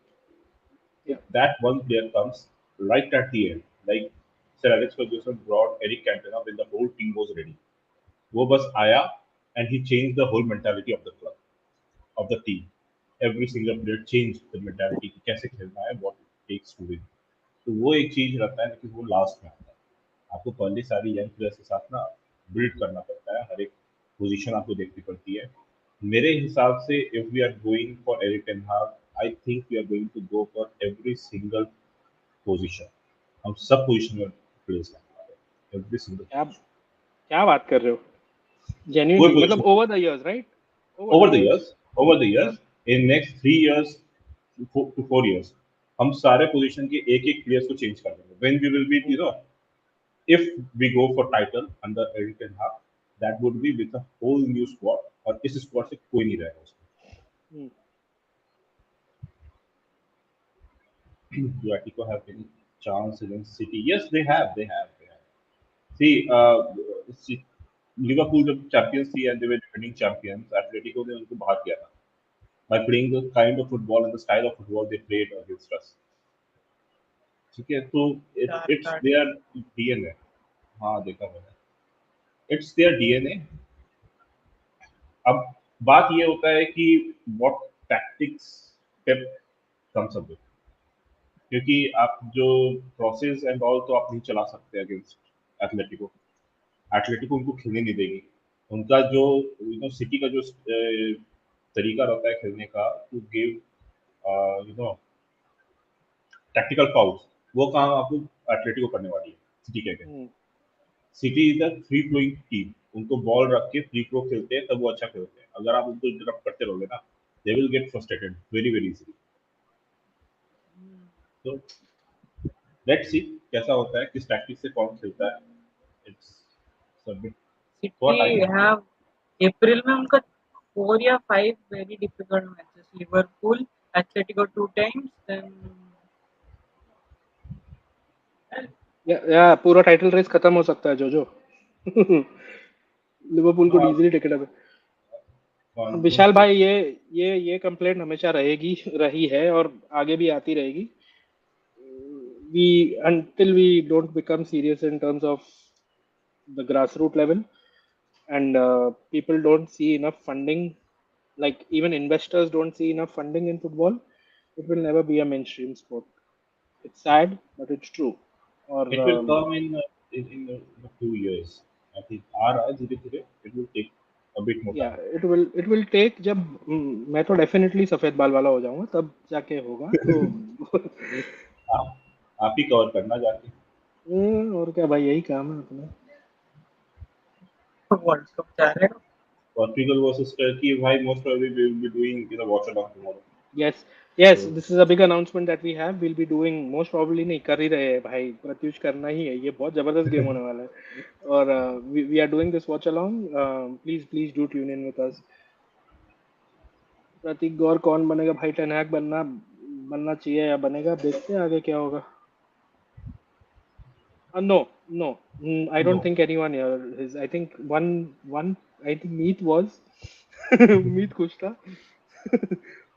या
That one player comes right at the end, like Sir Alex Ferguson brought Eric Cantona when the whole team was ready. वो बस आया and he changed the whole mentality of the club, of the team. Every single player changed the mentality कि कैसे खेलना है, what it takes to win. तो वो एक चीज रहता है, लेकिन वो लास्ट में आता है। आपको पहले सारी यंग प्लेयर्स के साथ ना बिल्ड करना पड़ता है, हर एक पोजीशन आपको देखनी पड़ती है। मेरे हिसाब से if we are going for Erik ten Hag, I think we are going to go for every single position. हम सब पोजीशन में प्लेस करने वाले हैं, एवरी सिंगल
क्या
पोजीशन।
क्या बात कर रहे हो?
कोई
जेन्युइनली मतलब
position
over the years, right? Over the
over the
years.
Years, over the
या
years, in next 3 years to 4 years हम सारे पोजीशन के एक एक प्लेयर्स को चेंज कर देंगे। When we will be, if we go for title under Eric Ten Hag, that would be with a whole new squad, और इस स्क्वाड से कोई नहीं रहेगा उसमें। Do Atletico have any chance against City? Yes, they have. They have. See, see, Liverpool जब champions थी and they were defending champions, Atletico ने उनको बाहर किया था by playing the kind of football and the style of football they played against us. ठीक है, तो
चार
it's
कार्ड।
their DNA। हाँ देखा मैंने, it's their DNA। अब बात ये होता है कि what tactics Pep comes up with, क्योंकि आप जो प्रोसेस एंड ऑल तो आप नहीं चला सकते अगेंस्ट एथलेटिको। एथलेटिको उनको खेलने नहीं देगी। उनका जो सिटी का जो तरीका रहता है खेलने का, to give you know tactical fouls, वो काम आपको एथलेटिको करने वाली है सिटी के against. City is a free flowing team, उनको बॉल रख के फ्री फ्लो खेलते हैं तब वो अच्छा खेलते हैं। अगर आप उनको इंटरप्ट करते रहोगे ना, they will get frustrated very very easily. तो लेट्स सी कैसा होता है, किस टैक्टिक से कौन खेलता है। It's submit for
City
time.
Have April में उनका 4 या 5 very difficult matches. Liverpool, Atletico 2 times, then
या पूरा टाइटल रेस खत्म हो सकता है जो लिवरपूल को
हाँ,
इजीली टिकट है।
कौन
विशाल
से
भाई, ये कंप्लेंट हमेशा रहेगी, रही है और आगे भी आती रहेगी। We until we don't become serious in terms of the grassroots level, and people don't see enough funding, like even investors don't see enough funding in football, It will never be a mainstream sport. It's sad, but it's true. Or
It will come in a few years. I think आ रहा है धीरे-धीरे. It will take a bit more
या
time.
It will take जब मैं तो definitely सफेद बाल वाला हो जाऊंगा तब जाके होगा तो
आप आप ही कवर करना जाके.
और क्या भाई, यही काम है अपना.
वर्ल्ड कप जा रहे हो?
Portugal versus Turkey, why most probably we will be doing watch-along tomorrow.
यस, यस,
So
this is a big announcement that we have. Will be doing, most probably नहीं कर ही रहे हैं भाई, प्रत्युष करना ही है, ये बहुत जबरदस्त गेम होने वाला है. और we are doing this watch along. Please please do tune in with us. Prateek Gaur कौन बनेगा भाई? टेन हैग बनना चाहिए या बनेगा, देखते हैं आगे क्या होगा. No, no. I don't
no,
think anyone here is. I think one. I think Meet was. Meet kuch tha.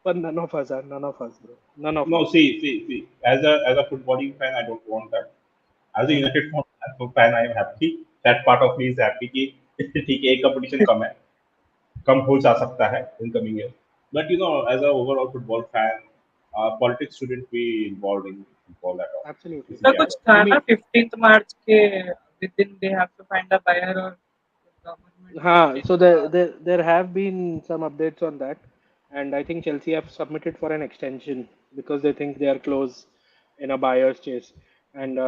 But none of us are. None of us, bro. None of
no.
us.
See. As a footballing fan, I don't want that. As a United fan, I am happy. That part of me is happy कि ठीक है एक competition कम हो जा सकता है in coming years. But as a overall football fan, politics shouldn't be involved in football at all.
Absolutely.
उसका
इसलिए
कुछ
I
था ना
mean,
15th मार्च के within they have to find a buyer और government will change
so
the
there have been some updates on that, and I think Chelsea have submitted for an extension because they think they are close in a buyer's chase, and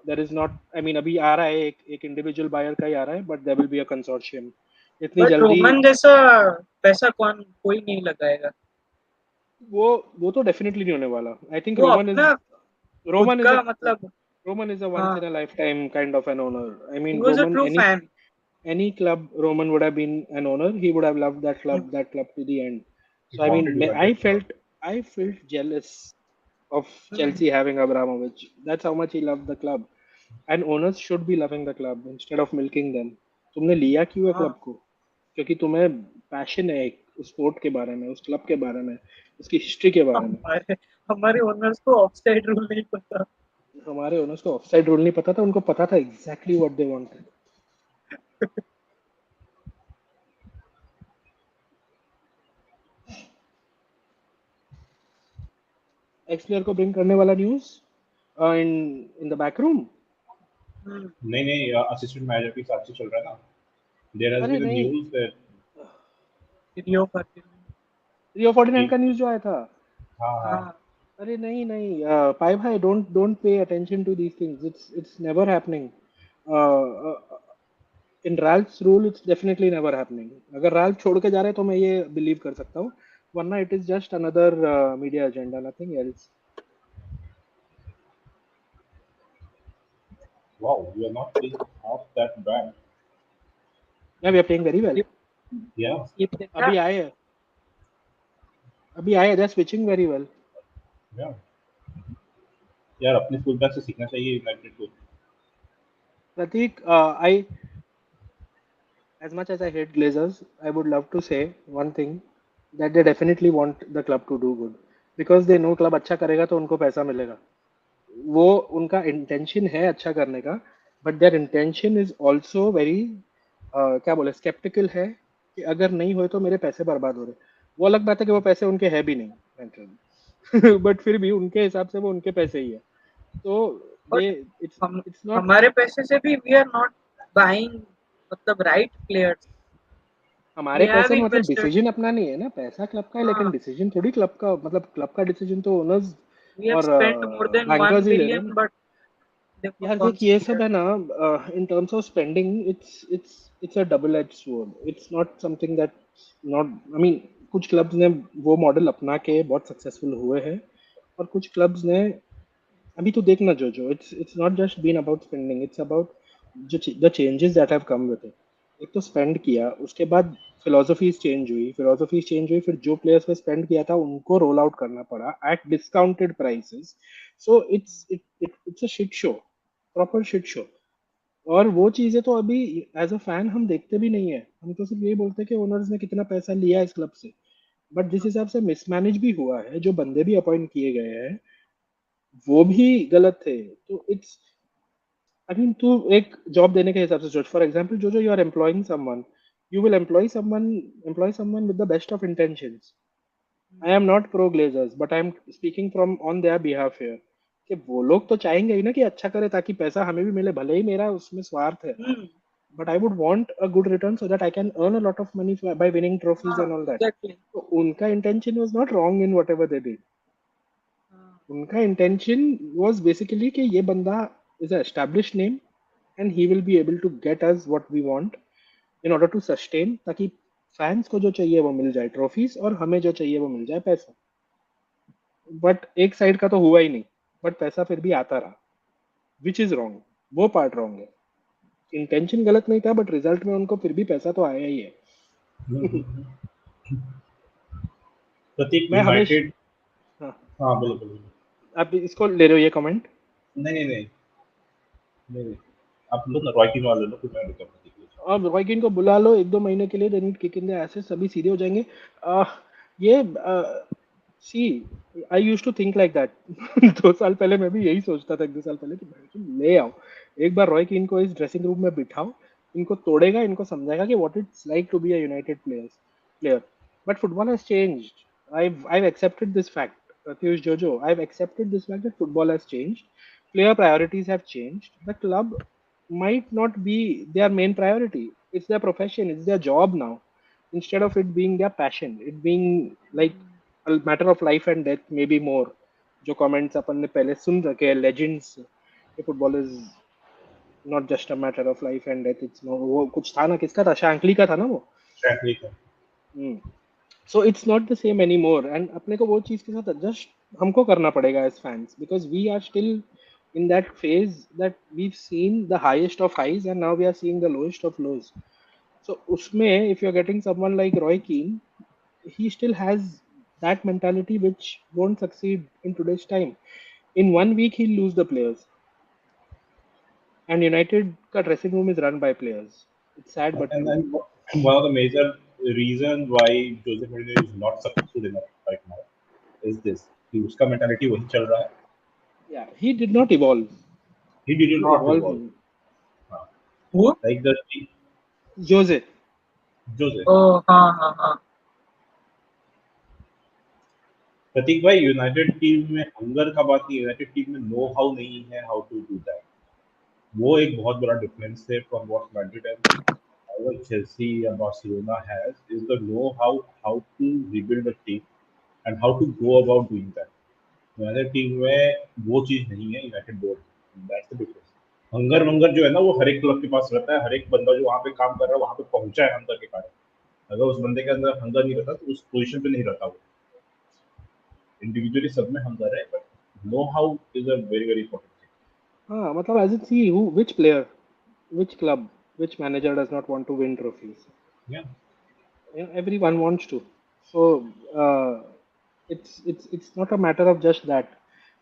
there is not. I mean, अभी आ रहा है एक individual buyer का ही आ रहा है, but there will be a consortium. इतनी
but
जल्दी
Roman जैसा पैसा कौन कोई नहीं लगाएगा.
वो वो तो डेफिनेटली नहीं होने वाला. आई थिंक
वो
रोमन इज
अपना खुद
रोमन इज
का
अ
मतलब.
Roman is a once
हाँ,
in a lifetime kind of an owner. I
he
mean,
was a
Roman,
true fan.
any club Roman would have been an owner, he would have loved that club to the end.
he
So I mean,
wanted United to come.
I felt jealous of
Hmm.
Chelsea having Abramovich. That's how much he loved the club. And owners should be loving the club instead of milking them. तुमने लिया क्यों है
हाँ,
club को? क्योंकि तुम्हें passion है एक उस स्पोर्ट के बारे में, उस क्लब के बारे में, उसकी हिस्ट्री के बारे में.
हमारे हमारे ओनर्स को ऑफसाइड रूल नहीं पता.
हमारे ओनर्स को ऑफसाइड रूल नहीं पता था, उनको पता था exactly what they wanted. X player को ब्रिंग करने वाला news in in the back room.
Hmm.
नहीं नहीं असिस्टेंट मैनेजर के हिसाब से चल रहा है ना. There has
अरे
been a
नहीं,
news that
रियो फर्टिन.
रियो 49
कि
का न्यूज जो आया था.
हाँ हाँ
हाँ,
अरे नहीं नहीं, पाई भाई, don't don't pay attention to these things. It's never happening. In Ralf's rule it's definitely never happening. अगर रैल्फ छोड़ के जा रहे हैं तो मैं ये बिलीव कर सकता हूँ, वरना it is just another media agenda, nothing else.
wow we are not playing half that bad.
या we are playing very well.
ये
Yeah,
ये देखा.
अभी आए हैं, अभी आए, they are switching very well.
yeah. यार अपने फुल बैक से सीखना चाहिए यूनाइटेड को.
प्रतीक, आई as much as I hate Glazers, I would love to say one thing, that they definitely want the club to do good because they know club अच्छा करेगा तो उनको पैसा मिलेगा. वो उनका इंटेंशन है अच्छा करने का, but there intention is also very, क्या बोले, स्केप्टिकल है कि अगर नहीं हुए तो मेरे पैसे बर्बाद हो रहे. वो अलग बात है कि वो पैसे उनके है भी नहीं बट फिर भी उनके हिसाब से वो उनके पैसे ही है. तो दे
बट
इट्स
हम
इट्स नॉट.
हमारे पैसे से भी वी आर नॉट बाइंग मतलब राइट प्लेयर्स. वी
हमारे
हैव
पैसे में मतलब
इन्वेस्टेड.
डिसीजन अपना नहीं है ना, पैसा क्लब का है, लेकिन
हाँ,
डिसीजन थोड़ी क्लब का, मतलब क्लब का डिसीजन तो ओनर्स
वी हैव
और
spent more than one
bankers ही ले रहे हैं
बिलियन
ना.
बट देखो
यार
कौन
देख,
सी
ये सब
प्लेयर.
है ना, in terms of spending, it's a double edge sword. It's not something that, not, I mean, कुछ क्लब्स ने वो मॉडल अपना के बहुत सक्सेसफुल हुए हैं, और कुछ क्लब्स ने, अभी तो देखना जो जो, it's not just been about spending, it's about जो the changes that have come with it. एक तो स्पेंड किया, उसके बाद फिलोसफीज चेंज हुई, फिर जो प्लेयर्स पे स्पेंड किया था उनको रोल आउट करना पड़ा eight discounted prices. So it's a shit show, proper shit show. और वो चीजें तो अभी एज अ फैन हम देखते भी नहीं है, हम तो सिर्फ ये बोलते हैं कि ओनर्स ने कितना पैसा लिया इस क्लब से. बट जिस हिसाब से मिसमैनेज भी हुआ है, जो बंदे भी अपॉइंट किए गए हैं वो भी गलत थे. तो इट्स, आई मीन, तू एक जॉब देने के हिसाब से सोच. फॉर एग्जांपल, जो जो you are employing someone, you will employ someone with the best of intentions. I am not pro Glazers but I am speaking from on their behalf here कि वो लोग तो चाहेंगे ही ना कि अच्छा करे ताकि पैसा हमें भी मिले, भले ही मेरा उसमें स्वार्थ है,
Hmm.
but I would want a good return so that I can earn a lot of money by winning trophies
Ah,
and all that.
exactly.
So उनका intention was not wrong in whatever they did.
Ah,
उनका intention was basically कि ये बंदा is a established name and he will be able to get us what we want in order to sustain, ताकि fans को जो चाहिए वो मिल जाए ट्रॉफीज और हमें जो चाहिए वो मिल जाए पैसा. बट एक साइड का तो हुआ ही नहीं, बट पैसा फिर भी आता रहा, विच इज रॉन्ग. वो पार्ट रॉन्ग है. इंटेंशन गलत नहीं था बट रिजल्ट में उनको फिर भी पैसा तो आया ही है.
प्रतीक
मैं हमेशा.
यूनाइटेड।
हाँ.
हाँ बोलो बोलो बोलो।
आप इसको ले रहे हो ये कमेंट?
नहीं नहीं नहीं नहीं नहीं। आप लो ना, रॉय कीन वाले लो, फिर मैं रुका प्रतीक के लिए।
अब रॉयकिन को बुला लो 1-2 महीने के लिए, then kick in the asses, सभी सीधे हो जाएंगे. ये see, I used to think like that. 2 साल पहले मैं भी यही सोचता था, 1-2 साल पहले, कि भाई तुम ले आओ एक बार रॉय कीन को इस ड्रेसिंग रूम में बिठाओ, इनको तोड़ेगा, इनको समझाएगा कि what it's like to be a United player. But football has changed. I've accepted this fact, Piyush Jojo. I've accepted this fact that football has changed. Player priorities have changed. The club might not be their main priority. It's their profession, it's their job now. Instead of it being their passion, it being like a matter of life and death, maybe more. जो comments अपन ने पहले सुन रखे हैं legends कि football is not just a matter of life and death. It's no, वो कुछ था ना, किसका था, शांकली का था ना वो.
शैकली का।
So it's not the same any more, and अपने को वो चीज़ के साथ एडजस्ट हमको करना पड़ेगा as fans, because we are still in that phase that we've seen the highest of highs and now we are seeing the lowest of lows. So usme if you're getting someone like Roy Keane, he still has that mentality which won't succeed in today's time. In 1 week he'll lose the players, and United ka dressing room is run by players. It's sad but
And
true.
then one of the major reason why Jose Mourinho is not successful enough right now is this, कि उसका mentality वही चल रहा है।
Yeah, he did not evolve.
He did
He
not
evolved.
evolve। हाँ,
who?
like the
Jose.
Jose।
Oh, हाँ हाँ.
प्रतीक भाई, यूनाइटेड टीम में हंगर का बात नहीं, यूनाइटेड टीम में नो हाउ नहीं है हाउ टू डू दैट। वो एक बहुत बड़ा डिफरेंस है from what Madrid and Chelsea or Barcelona has, is the know how to rebuild a team and how to go about doing that. United team में वो चीज नहीं है, United board. That's the difference. Hunger वंगर जो है ना, वो हर एक क्लब के पास रहता है। हर एक बंदा जो वहाँ पे काम कर रहा है वहाँ पे पहुंचा है हंगर के कारण। अगर उस बंदे के अंदर हंगर नहीं रहता तो उस पोजीशन पे नहीं रहता वो। इंडिविजुअली सब में हंगर है, but know how is a very very important
हाँ, मतलब as in see who, which player, which club, which manager does not want to win trophies?
Thing.
Yeah, everyone wants to. So it's not a matter of just that.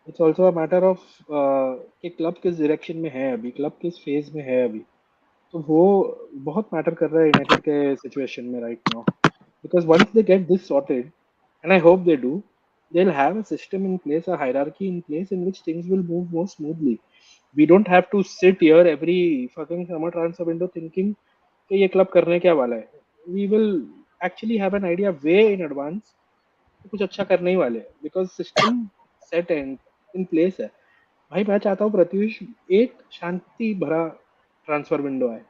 It's also a matter of कि club किस direction में है अभी, club किस phase में है अभी. तो वो बहुत मैटर कर रहा है यूनाइटेड के सिचुएशन में right now, because once they get this sorted, and I hope they do, they'll have a system in place, a hierarchy in place in which things will move more smoothly. We don't have to sit here every fucking summer transfer window thinking कि ये club करने क्या वाला है. We will actually have an idea way in advance कि कुछ अच्छा करने ही वाले हैं, because system set and in place है. भाई मैं चाहता हूँ प्रत्युष एक शांति भरा ट्रांसफर विंडो आए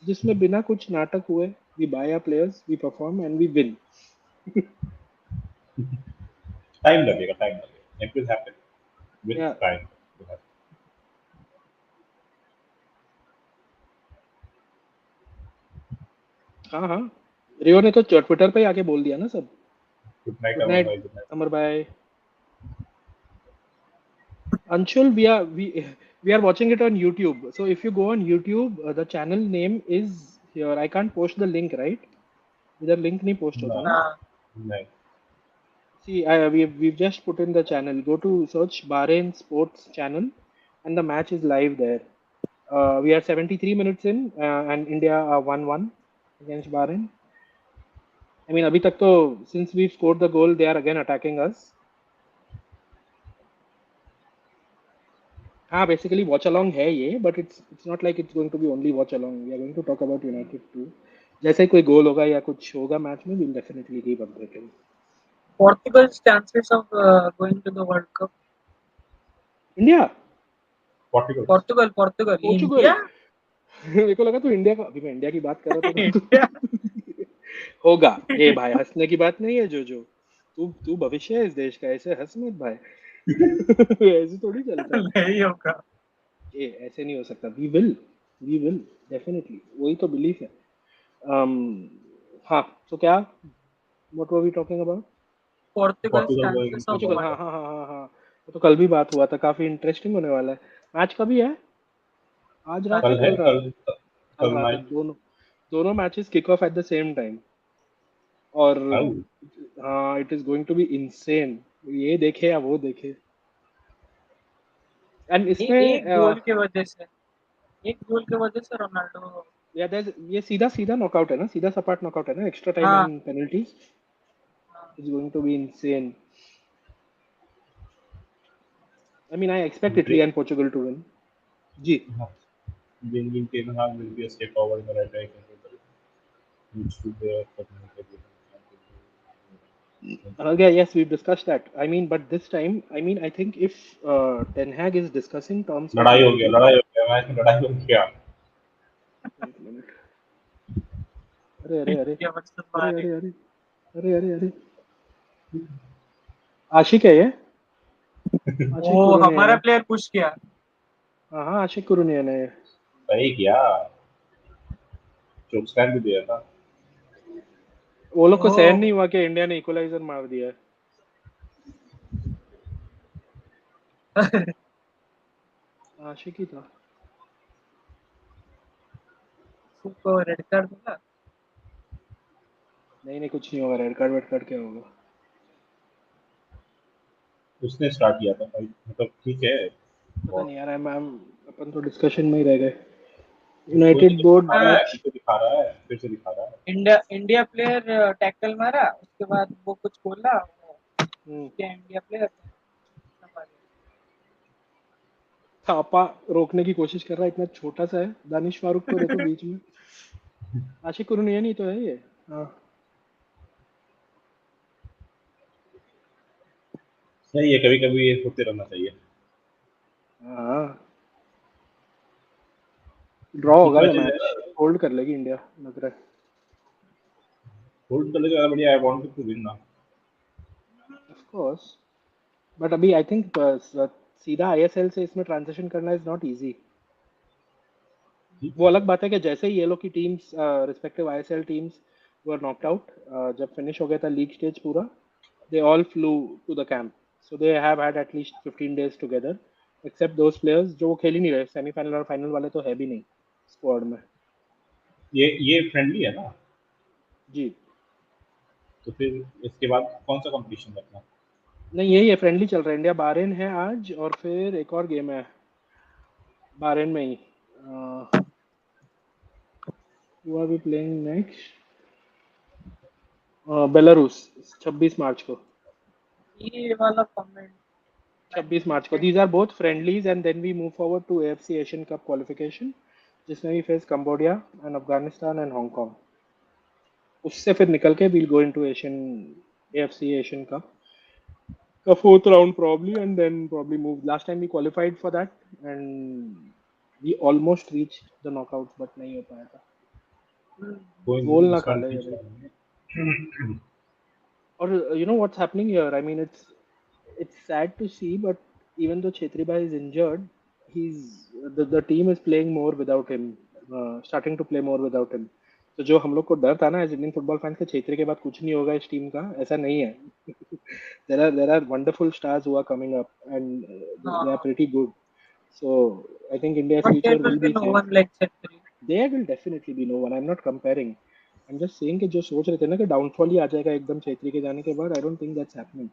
जिसमें बिना कुछ नाटक हुए we buy our players, we perform and we win.
Time लगेगा, टाइम लगेगा, इट विल हैपन विद
या
टाइम।
हाँ हाँ, रियो ने तो ट्विटर पे आके बोल दिया ना सब.
गुड नाइट
गुड
अमर
नाइट
भाई, गुड नाइट।
अमर भाई. Anshul, we are watching it on YouTube. So if you go on YouTube, the channel name is here. I can't post the link, right? इधर link नहीं post होता ना.
हाँ.
नहीं।
See, we've just put in the channel. Go to search Bahrain Sports channel, and the match is live there. We are 73 minutes in, and India are 1-1 against Bahrain. I mean, अभी तक तो since we've scored the goal, they are again attacking us. हाँ, basically watch along है ये, but it's not like it's going to be only watch along. We are going to talk about United too. जैसे ही कोई गोल होगा या कुछ होगा match में, we'll definitely keep updating.
Portugal's chances of going to the World Cup.
India,
Portugal.
Portugal.
Portugal.
India?
मेरे को लगा तू इंडिया का, अभी मैं इंडिया की बात कर रहा था
India?
तो होगा। ए भाई, हंसने की बात नहीं है जो तू तू भविष्य है इस देश का, ऐसे हंस मत भाई। ऐसे थोड़ी चलता है।
नहीं होगा।
ए ऐसे नहीं हो सकता। वी विल डेफिनेटली, वही तो बिलीफ है। um, हाँ, तो क्या, what were we talking about?
Portugal's
Portugal going
chances
to
of
the
Portugal,
World
हाँ
Cup.
हाँ हाँ हाँ हाँ, वो तो कल भी बात हुआ था, काफी इंटरेस्टिंग होने वाला है। मैच कभी है? आज रात या
कल है,
कल रात?
कल
कल
कल
रात है।
नाइट.
दोनों दोनों matches kick off at the same time. और
Oh,
हाँ, it is going to be insane. ये देखे या वो देखे। एंड इसमें
एक गोल के वजह से, एक गोल के वजह से रोनाल्डो।
या ये सीधा सीधा नॉकआउट है ना, सीधा सपाट नॉकआउट है ना, एक्स्ट्रा टाइम
हाँ,
एंड पेनल्टीज।
हाँ।
Is going to be insane. I mean I expect Italy
they,
and Portugal to win. जी।
bringing Ten Hag will be a step forward in the right direction. Which should be a
Yeah, yes, we've discussed that. I mean, but this time, I mean, I think if Ten Hag is discussing terms with
लड़ाई हो गया,
United,
लड़ाई हो गया, match में लड़ाई हो गया.
एक मिनट, अरे अरे अरे
इंडिया वर्सेस
अरे
बहरीन।
अरे अरे अरे अरे अरे, आशिक है ये, आशिक
वो
कुरुनियन
हमारा
है।
प्लेयर पुश किया।
हाँ हाँ, आशिक कुरुनियन है ये।
सही किया, चोक स्टैंड भी दिया था.
वो लोग को सहन नहीं
ओ
हुआ कि इंडिया ने इक्वलाइजर मार दिया है। आशिक ही था।
उसको रेड कार्ड मिला।
नहीं नहीं, कुछ नहीं होगा, रेड कार्ड वेड कार्ड क्या होगा।
उसने स्टार्ट किया था भाई, मतलब ठीक है.
पता
बहुत
नहीं यार, अपन तो डिस्कशन में ही रह गए।
कोई तो
यूनाइटेड बोर्ड
दिखा रहा है,
मैच।
फिर से दिखा रहा है, फिर से दिखा रहा है.
इंडिया प्लेयर टैकल मारा, उसके बाद वो कुछ बोला, वो क्या इंडिया प्लेयर
थापा रोकने की कोशिश कर रहा है, इतना छोटा सा है। दानिश फारूक को देखो बीच में। आशिक कुरुनियन ही तो है ये। हाँ
सही है, कभी कभी ये होते रहना चाहिए.
हाँ, ड्रॉ
किस
होगा ये
मैचेस
मैच।
है?
होल्ड कर लेगी इंडिया, लग रहा है।
होल्ड कर लेगा, बढ़िया. आई वांट टू विन ना.
ऑफ कोर्स, बट अभी आई थिंक सीधा आईएसएल से इसमें ट्रांजिशन करना इज नॉट इजी।
ठीक
वो
है.
अलग बात है कि जैसे ही ये लोग की teams, respective ISL teams were knocked out, जब फिनिश हो गया था लीग स्टेज पूरा, they all flew to the camp, so they have had at least 15 days together, except those players जो वो खेल ही नहीं रहे। सेमीफाइनल और फाइनल वाले तो है भी नहीं स्क्वाड में।
ये फ्रेंडली है ना,
जी।
तो फिर इसके बाद कौन सा कंपटीशन रखना.
नहीं, यही है, फ्रेंडली चल रहा है। इंडिया बहरीन है आज, और फिर एक और गेम है बहरीन में ही। Who are we playing next? Belarus, 26 March को।
ये वाला कमेंट
26 मार्च को। These are both friendlies and then we move forward to AFC Asian Cup qualification, जिसमें we face Cambodia and Afghanistan and Hong Kong. उससे फिर निकल के we'll go into Asian, AFC Asian Cup का fourth round probably, and then probably move. Last time we qualified for that and we almost reached the knockouts, but नहीं हो पाया था।
कोई
गोल
नहीं,
ना
इस
खा
बार
ले
ठीक
भाई।
है.
और you know what's happening here? I mean, it's sad to see, but even though Chetri Bhai is injured, the team is playing more without him, starting to play more without him. तो जो हम लोग को डर था ना as Indian football fans के, छेत्री के बाद कुछ नहीं होगा इस टीम का, ऐसा नहीं है। there are wonderful stars who are coming up, and they are
हाँ,
pretty good. So I think India's
but there
future
will
will
be
be
no
safe.
one like Chetri.
There will definitely be no one. I'm not comparing. I'm just saying कि जो सोच रहे थे ना कि downfall ही आ जाएगा एकदम छेत्री के जाने के बाद, I don't think that's happening.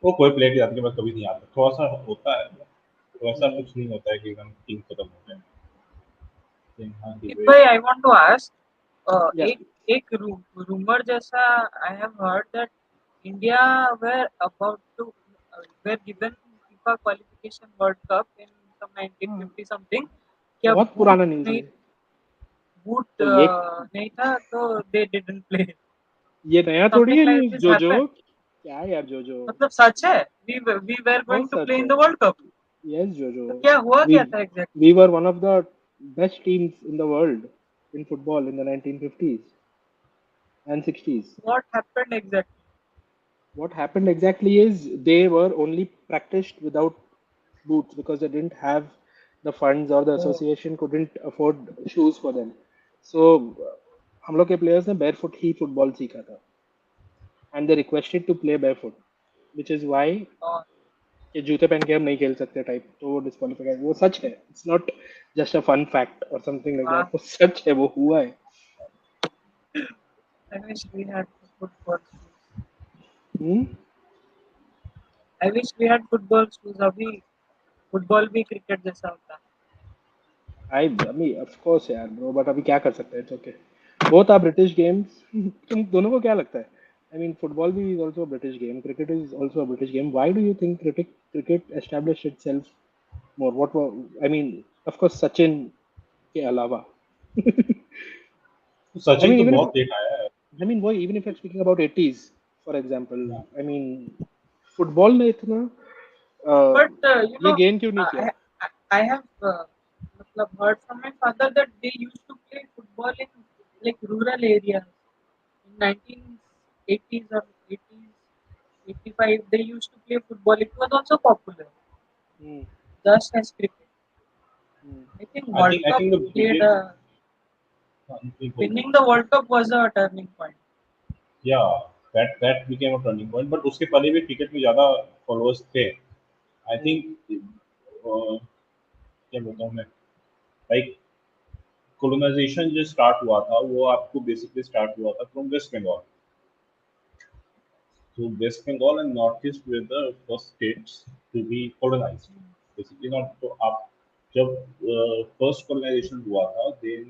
वो कोई प्लेयर की जाती के बाद कभी नहीं आता, थोड़ा सा होता है, तो ऐसा
Hmm.
कुछ नहीं होता है कि एकदम टीम खत्म हो जाए. हाँ की
If
way.
I want to ask,
Yes,
एक एक rumor जैसा I have heard that India were about to were given FIFA qualification World Cup in some
हाँ,
1950 something. क्या
बहुत
बूट
पुराना न्यूज़
नहीं
है।
बूट
तो ये
नहीं था तो they didn't play.
ये नया थोड़ी
Something
है
like
न्यूज़,
this
जोजो।
happened.
क्या यार जोजो?
मतलब सच है, we were going
बहुत
to
सच
play
है।
in the World Cup.
Yes, जोजो।
तो क्या हुआ
We
क्या था exactly?
we were one of the best teams in the world in football in the 1950s and 60s.
What happened exactly?
What happened exactly is they were only practiced without boots because they didn't have the funds or the
Oh,
association couldn't afford shoes for them. So हम लोग के players ने barefoot ही football सीखा था and they requested to play barefoot, which is why
oh,
कि जूते पहन के हम नहीं खेल सकते टाइप, तो वो डिस्क्वालीफाई, वो सच है, it's not just a fun fact और समथिंग लाइक
wow.
दैट, वो सच है, वो हुआ है।
I wish we had football shoes.
हम्म।
I wish we had football shoes. अभी फुटबॉल भी क्रिकेट जैसा होता.
आई मीन ऑफ कोर्स यार ब्रो, बट अभी क्या कर सकते हैं, it's okay, both are British games. तुम दोनों को क्या लगता है? आई मीन फुटबॉल भी is also a British game, cricket is also a British game, why do you think cricket established itself more? What, I mean of course Sachin के अलावा।
तो
आई
सचिन
मीन
तो
इवन इफ,
बहुत लेट आया है।
I mean, why, even if I'm speaking about 80s, for example,
हाँ,
I mean, football ने इतना
But
ये गेन क्यों नहीं किया?
I have मतलब heard from my father that they used to play football in like rural areas in 1980s or 80s, 85. They used to play football. It was also popular,
hmm,
just as cricket.
Hmm,
I think
I
World
think I
Cup
think the
played
biggest,
a winning the World Cup was a turning point.
या that became a turning point, but उसके पहले भी cricket में ज्यादा followers थे। आई
हम्म,
think क्या बोलता हूँ मैं, लाइक कोलोनाइजेशन जो स्टार्ट हुआ था वो आपको बेसिकली स्टार्ट हुआ था from West Bengal. So West Bengal and Northeast were the first states to be colonized. Basically not, तो आप जब first colonization हुआ था, then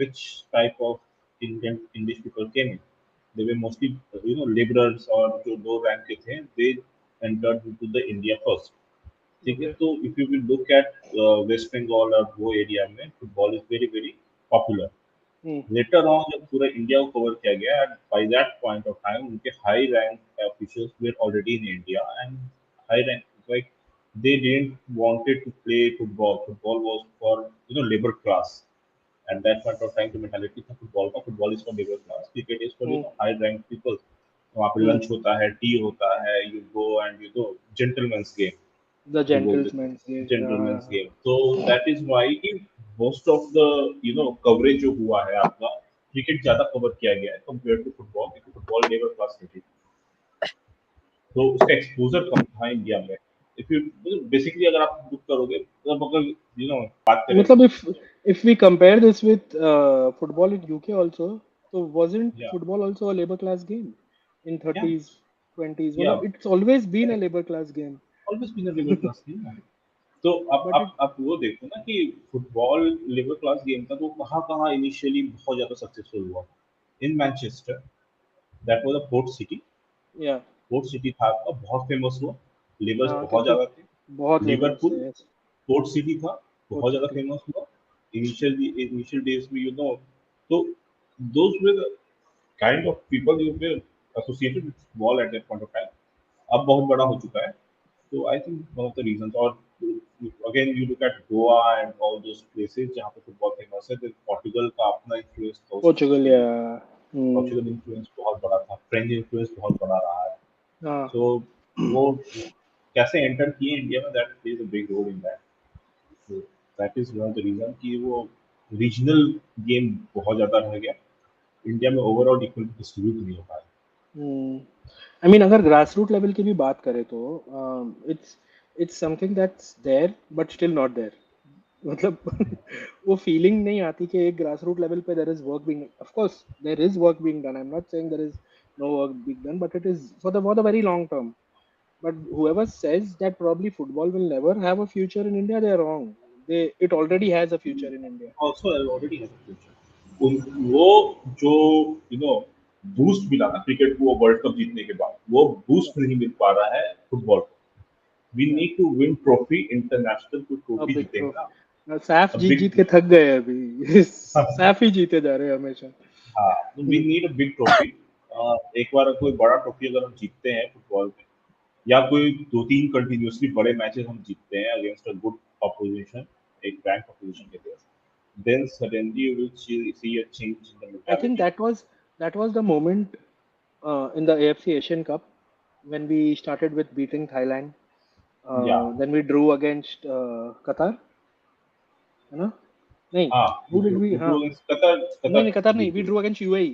which type of Indian English people came in? They were mostly laborers और जो low rank के थे, they entered into the India first. ठीक है,
ओके,
तो if you will look at West Bengal और वो area में football is very very popular.
Hmm,
Later on, जब पूरा इंडिया को कवर किया गया, and by that point of time, उनके high rank officials were already in India, and high rank, like they didn't wanted to play football. Football was for labor class. At that point of time, the mentality था football का, football is for labor class, cricket is for
hmm,
high rank people. वहाँ पे
हम्म,
lunch होता है, T होता है, you go and gentleman's game.
The
जो बोलते थे,
जेंटलमैन से,
gentleman's game. So that is why कि most of the coverage जो हुआ है आपका, क्रिकेट ज्यादा कवर किया गया है कंपेयर टू फुटबॉल, क्योंकि फुटबॉल लेबर क्लास क्रिकेट, तो उसका एक्सपोजर कम था इंडिया में। इफ यू बेसिकली अगर आप लुक करोगे, मतलब अगर बात करें,
मतलब if we compare this with football in UK also, so wasn't
या
football also a labor class game in
या
30s 20s?
या
मतलब it's always been a labor class game.
Always been a labour class game है। तो आप
But
आप
it,
आप वो देखो ना कि फुटबॉल लेबर क्लास गेम था, तो कहाँ कहाँ इनिशियली बहुत ज्यादा सक्सेसफुल हुआ। In Manchester, that was a port city.
yeah,
port city था आपका, बहुत फेमस हुआ, लेबर्स
हाँ
बहुत
क्योंकि
ज्यादा थे।
बहुत लेबर्स
लिवरपूल
है, yes,
पोर्ट सिटी था,
पोर्ट
बहुत ज्यादा
सिटी।
फेमस हुआ इनिशियल डेज में, तो those were kind of people you were associated with football at that point of time. अब बहुत बड़ा हो चुका है, तो I think one of the reasons. और again you look at Goa and all those places जहाँ पे फुटबॉल फेमस है, देन पोर्टुगल का अपना इन्फ्लुएंस था उस
पोर्चुगल
चीज
या,
में,
हम्म,
पोर्चुगल इन्फ्लुएंस बहुत बड़ा था, फ्रेंच इन्फ्लुएंस बहुत बड़ा रहा है।
हाँ,
सो वो कैसे एंटर किए इंडिया में, that plays a big role in that. So that is one of the reason कि वो रीजनल गेम बहुत ज्यादा रह गया, इंडिया में ओवरऑल इक्वल डिस्ट्रीब्यूट नहीं हो पाया।
आई मीन अगर ग्रास रूट लेवल की भी बात करें तो it's it's something that's there but still not there. मतलब वो फीलिंग नहीं आती कि एक ग्रास रूट लेवल पे there is work being, of course there is work being done, I am not saying there is no work being done, but it is for the very long term. But whoever says that probably football will never have a future in India, they are wrong. It already has a future in India.
Also already has a future. वो जो boost मिला ना cricket को, वो world cup जीतने के बाद वो
Yeah.
बूस्ट नहीं मिल पा रहा है फुटबॉल को। We
Yeah.
Need to win trophy, international कोई
A
ट्रॉफी
big
जीतेंगे
trophy.
ना,
सैफ
अ
जीत
बिग,
जीत के थक गए अभी। सैफ ही जीते जा रहे हैं हमेशा।
हाँ, we need a big trophy. एक बार कोई बड़ा ट्रॉफी अगर हम जीतते हैं फुटबॉल में, या कोई 2-3 कंटिन्यूअसली बड़े मैचेस हम जीतते हैं अगेंस्ट अ गुड ऑपोजिशन, एक रैंक ऑपोजिशन के लिए, then suddenly you will see a change in the
I think
mentality.
that was the moment in the AFC Asian Cup when we started with beating Thailand.
Yeah.
Then we drew against Qatar, है ना? नहीं,
हाँ,
who did we?
you
हाँ,
drew against Qatar.
नहीं
Qatar
नहीं Qatar नहीं.
beat
We
you.
drew against UAE.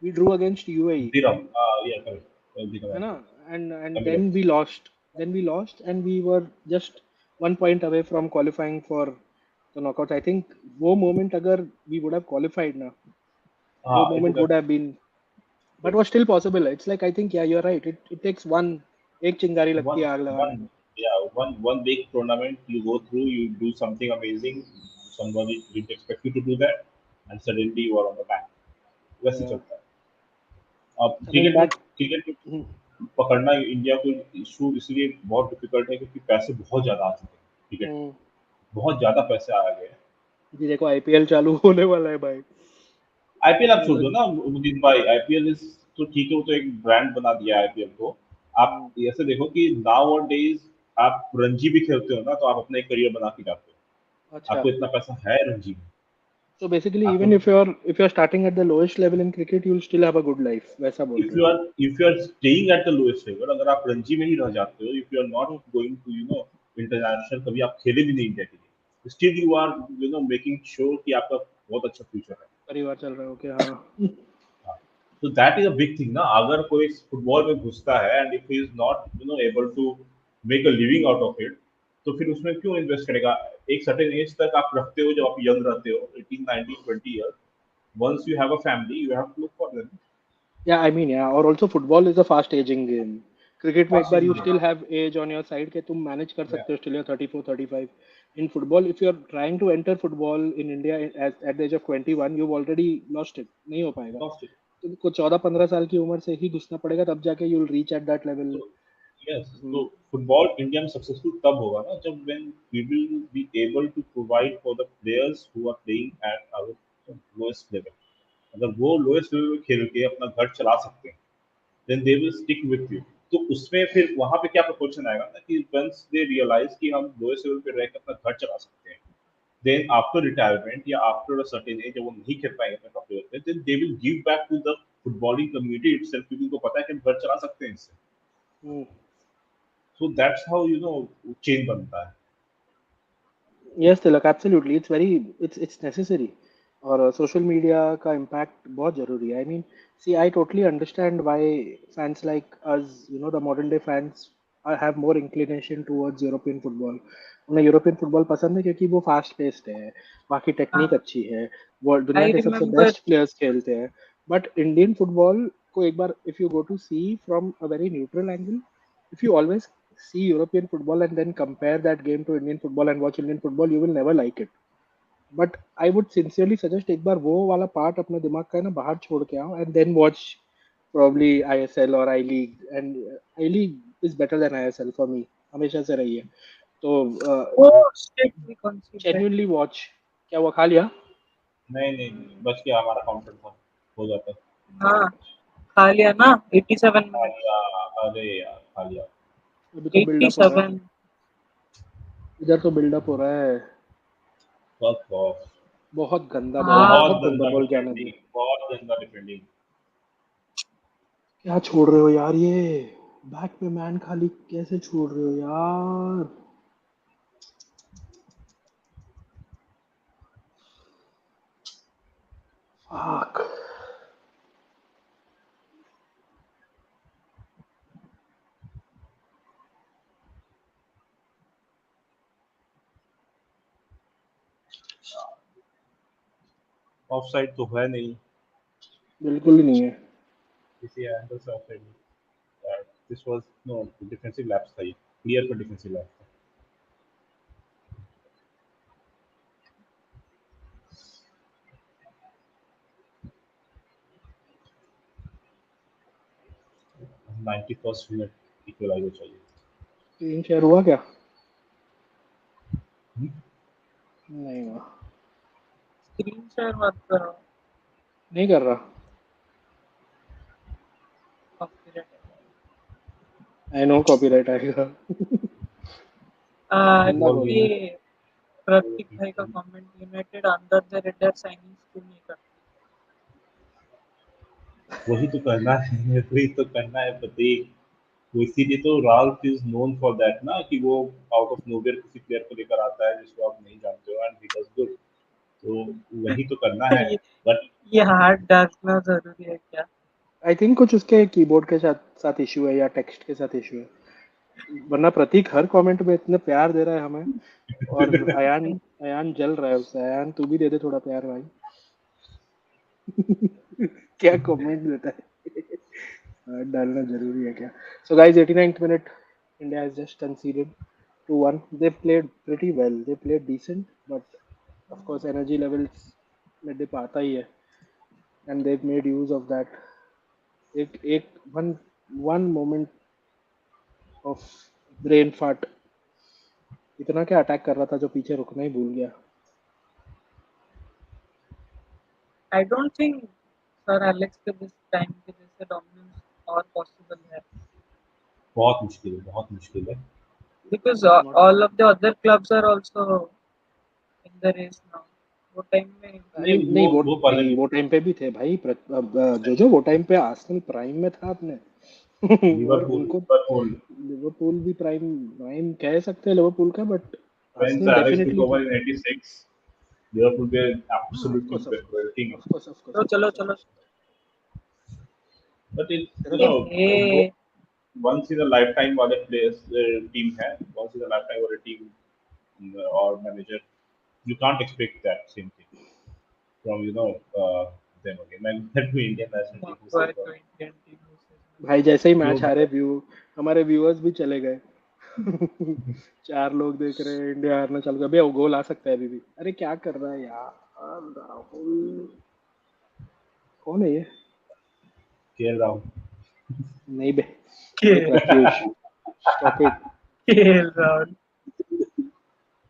We drew against UAE,
Dirham. Yeah, correct. Dirham,
है
I
ना?
think.
And then
Emirates.
we lost. Then we lost, and we were just 1 point away from qualifying for the knockouts. I think वो moment अगर we would have qualified ना, वो
It would
moment
have
would have been, but was still possible. It's like I think yeah, you're right. It takes one, एक चिंगारी लगती
one
है आग लगाने में.
one yeah one big tournament you go through, you do something amazing, somebody didn't expect you to do that, and suddenly you are on the back. वैसे
Yeah.
चलता है अब
Coming back.
क्रिकेट में
हम्म,
पकड़ना इंडिया को issue इसलिए बहुत difficult है क्योंकि पैसे बहुत ज्यादा आ चुके हैं क्रिकेट में,
हम्म,
बहुत ज्यादा पैसे आ गए हैं।
जी देखो आईपीएल चालू होने वाला है भाई.
आईपीएल आप छोड़ दो
मतलब
ना मुदीन भाई, आईपीएल इज तो ठीक है, वो तो एक ब्रांड बना दिया आईपीएल को। आप
हम्म,
ऐसे देखो कि नाउ डेज आप रणजी भी खेलते हो ना, तो आप अपना एक करियर बना के जाते हो,
अच्छा.
आपको इतना पैसा है रणजी में।
So basically,
आपको
even if you're starting at the lowest level in cricket, you'll still have a good life. वैसा बोल रहे
if you are staying at the lowest level, अगर आप रणजी में ही रह जाते हो, इफ यू आर नॉट
हो.
गोइंग टू इंटरनेशनल, कभी आप खेले भी नहीं इंडिया के लिए, still you are making sure कि आपका बहुत अच्छा फ्यूचर है।
परिवार चल रहा है ओके हाँ.
तो that is a big thing ना, अगर कोई फुटबॉल में घुसता है and if he is not able to make a living out of it, तो फिर उसमें क्यों इन्वेस्ट करेगा? एक सर्टेन एज तक आप रखते हो, जब आप यंग रहते हो 18 19 20 year, once you have a family you have to look for them.
Yeah, I mean yeah. और also football is a fast aging game. Cricket में एक
fast
bar you
changing
still have age on your side के तुम manage कर
है।
सकते हो still you're 34 35. In football, if you're trying to enter football in India at the age of 21, you've already lost it. नहीं हो पाएगा.
Lost.
तुमको 14 15 साल की उम्र से ही घुसना पड़ेगा तब जाके you'll reach at that level.
तो यस, तो
हम्म,
फुटबॉल इंडिया में सक्सेसफुल तब होगा ना जब when we will be able to provide for the players who are playing at our lowest level. अगर वो लोएस्ट लेवल में खेल के अपना घर चला सकते हैं, then they will stick with you. तो उसमें फिर वहां पे क्या प्रोपोर्शन आएगा ना कि वंस दे रियलाइज कि हम लोएस्ट लेवल पे रह के अपना घर चला सकते हैं, देन आफ्टर रिटायरमेंट या आफ्टर अ सर्टेन एज जब वो नहीं खेल पाएंगे अपने टॉप लेवल पे, then they will give back to the footballing community itself, क्योंकि उनको पता है कि हम घर चला सकते हैं इससे।
Hmm.
So that's how chain बनता है।
Yes, Tilak, absolutely. It's necessary. और सोशल मीडिया का इम्पैक्ट बहुत ज़रूरी है. I mean see I totally understand why fans like us the modern day fans have more inclination towards European football. उन्हें European football पसंद है क्योंकि वो फास्ट पेस्ड है, बाकी टेक्निक
हाँ,
अच्छी है, वो दुनिया
I
के सबसे
remember.
बेस्ट प्लेयर्स खेलते हैं. बट इंडियन फुटबॉल को एक बार if you go to see from a very neutral angle, if you always see European football and then compare that game to Indian football and watch Indian football, you will never like it. But I would sincerely suggest एक बार वो वाला part अपने दिमाग का है ना बाहर छोड़ के आओ and then watch probably ISL or I League, and I League is better than ISL for me. हमेशा से रही है. तो
Oh, strictly considered.
genuinely watch. क्या वो खा लिया?
नहीं नहीं नहीं, बच गया, हमारा काउंटर था, हो जाता।
हाँ, खा लिया ना 87
खा
मिनट्स।
लिया। अरे यार, खा लिया।
अभी तो बिल्डअप हो रहा है.
87।
इधर तो बिल्डअप हो रहा है.
बस बॉस।
बहुत गंदा बॉल,
हाँ,
बहुत
बहुत गंदा
गंदा
बॉल जाने
डिफेंडिंग,
दिया.
बहुत गंदा डिफेंडिंग।
क्या छोड़ रहे हो यार ये? बैक पे मैन खाली कैसे छोड़ रहे हो यार? फक.
ऑफ साइड तो है नहीं,
बिल्कुल ही नहीं है.
किसी एंगल से ऑफ साइड नहीं। This was no defensive lapse था, ये क्लियर पर डिफेंसिव लैप्स था। 91st मिनट इक्वलाइजर चाहिए।
स्क्रीन शेयर हुआ क्या?
हम्म?
नहीं हुआ.
स्क्रीन शेयर मत करो।
नहीं कर रहा. आई नो कॉपीराइट आएगा। गंदा
वो
बोल
भी
रहा
ये प्रतीक भाई का comment, United under the raider signings क्यों नहीं करती?
वही तो करना है। वही तो करना है प्रतीक। वो इसीलिए तो Ralph is known for that ना, कि वो आउट ऑफ नोवेयर किसी प्लेयर को लेकर आता है जिसको आप नहीं जानते हो, एंड ही डज गुड। तो वही तो करना है।
ये
बट
ये हार्ड डालना जरूरी है क्या?
है। आई थिंक कुछ उसके कीबोर्ड के साथ साथ इशू है या टेक्स्ट के साथ इशू है, वरना प्रतीक हर कमेंट में इतने प्यार दे रहा है हमें। और अयान, अयान जल रहा है उससे। अयान तू भी दे दे थोड़ा प्यार भाई। क्या कमेंट देता है। डालना जरूरी है क्या? So guys, 89th minute, India has just conceded 2-1. They played pretty well, they played decent, but of course energy levels में dip आता ही है, and they've made use of that. एक एक वन मोमेंट ऑफ ब्रेन फाट, इतना क्या attack कर रहा था जो पीछे रुकना ही भूल गया।
आई डोंट थिंक सर एलेक्स के दिस टाइम के जैसे डोमिनेंस और पॉसिबल है,
बहुत मुश्किल है, बहुत मुश्किल है।
Because
not,
all of the other clubs are also in the race now. वो टाइम में
नहीं
नहीं
नहीं, वो
वो पहले
नहीं, वो टाइम पे भी थे भाई। जो वो टाइम पे आर्सेनल प्राइम में था अपने। और
लिवरपूल
उनको
लिवरपूल
लिवरपूल भी प्राइम प्राइम कह सकते हैं लिवरपूल का, but
when
Arsenal
Sir Alex took
definitely
over
था।
in '86, Liverpool were
हाँ of
absolutely
course, of
belting.
Course, of course,
चलो
ऑफ
चलो
कोर्स, ऑफ
चलो।
कोर्स।
But it,
तेरा
ए
तो
हे,
once in a lifetime वाले players team है, once in a lifetime वाले team or manager, you can't expect that same thing from them again. Like that to Indian national team who says
mark
well.
Indian team से
भाई जैसे ही
क्यों
match हारे,
मतलब
हमारे viewers भी चले गए। चार लोग देख रहे हैं, इंडिया हारना चालू कर। भैया वो गोल आ सकता है अभी भी। अरे क्या कर रहा है यार राहुल, कौन है ये?
खेल रहा हूँ।
नहीं बे, ये
खेल
प्रत्युष, स्टॉप इट।
खेल रहा।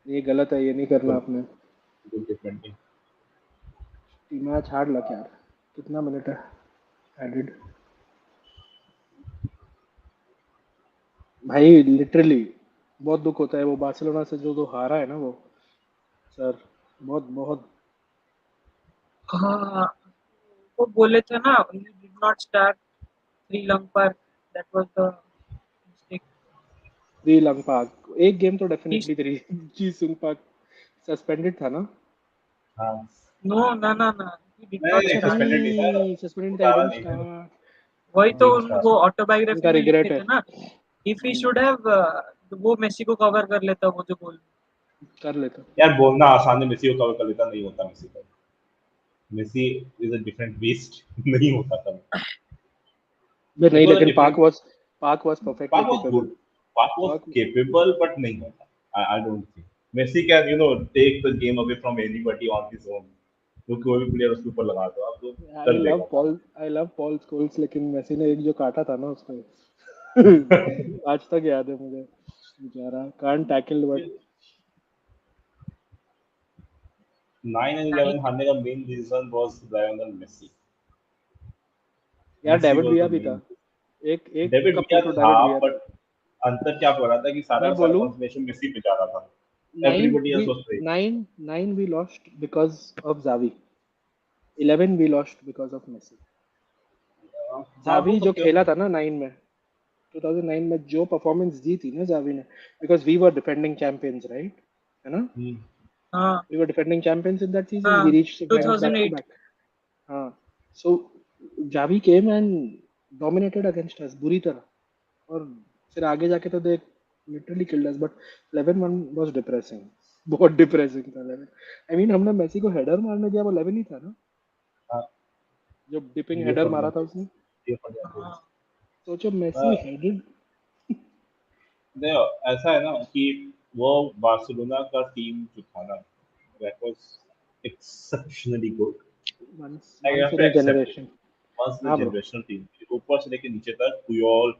ये गलत है, ये नहीं करना आपने।
Good defending.
मैच हार लग यार। कितना मिनट है एडेड? भाई लिटरली बहुत दुख होता है, वो बार्सिलोना से जो जो हारा है ना वो, सर, बहुत बहुत।
हाँ, वो बोले थे ना, he did not start Sri Lanka, that was the mistake.
Sri Lanka एक गेम तो
He,
डेफिनेटली तेरी जी सुंग पाक सस्पेंडेड था ना?
हाँ
no, no, no, no, he did
नहीं
not
नहीं
अच्छा
start.
सस्पेंडेड नहीं था,
नहीं, सस्पेंडेड था, ही
उतारा
डिडंट
नहीं था,
स्टार्ट।
वही तो
नहीं
उन
स्टार्ट।
वो ऑटोबायोग्राफी
उनका
में
रिग्रेट
लिखे
है।
थे ना, इफ ही शुड हैव वो मेसी को कवर कर लेता वो जो गोल।
कर लेता।
यार बोलना आसान है, मेसी को कवर कर लेता, नहीं होता मेसी का। Messi is a different beast. नहीं होता तब।
नहीं
इट
नहीं,
वाज अ
लेकिन
डिफरेंट।
पाक was perfectly
Park was
capable.
good. Park was
पाक,
capable, but नहीं होता। I don't think Messi can take the game away from anybody on his own। तो कोई भी प्लेयर उसके ऊपर लगा दो आप, तो कर लेगा काम।
आई लव पॉल स्कोल्स, लेकिन मेसी ने एक जो काटा था ना उसको, आज तक याद है मुझे। बेचारा can't tackle but.
9 and 11
nine,
हारने का main reason was Lionel Messi।
यार
Messi
David
was
Villa
the
भी था।
main।
एक एक
डेविड
कप
विया
में तो
था,
डेविड विया था।
बट अंतर क्या हो रहा था कि सारा
मैं
का सारा
बोलूं,
कंसंट्रेशन मेसी पे जा रहा था।
Nine
Everybody
we
else was playing।
Nine nine we lost because of Xavi. 11 we lost because of Messi.
हाँ बोल
जावी जो
सकते हो।
खेला था ना 9 में, 2009 में जो परफॉर्मेंस दी थी ना जावी ने, because we were defending champions, right? है ना?
हम्म,
हाँ
We were defending champions in that season. We
हाँ,
reached the finals back to
2008।
back. हाँ, so Javi came and dominated against us बुरी तरह। और फिर आगे जाके तो देख, literally killed us. But 11-1 was depressing. बहुत डिप्रेसिंग था 11। आई मीन हमने मेसी को हेडर मारने दिया, वो 11 ही था ना,
हाँ
जो डिपिंग
ये
हेडर
फट
मारा था
गया,
उसने।
ये फट गया।
हाँ,
सोचो मेसी
हाँ,
हेडेड।
नहीं ऐसा है ना कि वो बार्सिलोना का टीम जो था ना, that was exceptionally good.
Once
I have
once
to
in a
accept it.
Generation.
Once the
हाँ ब्रो।
जनरेशनल टीम, ऊपर से लेके नीचे तक, Puyol,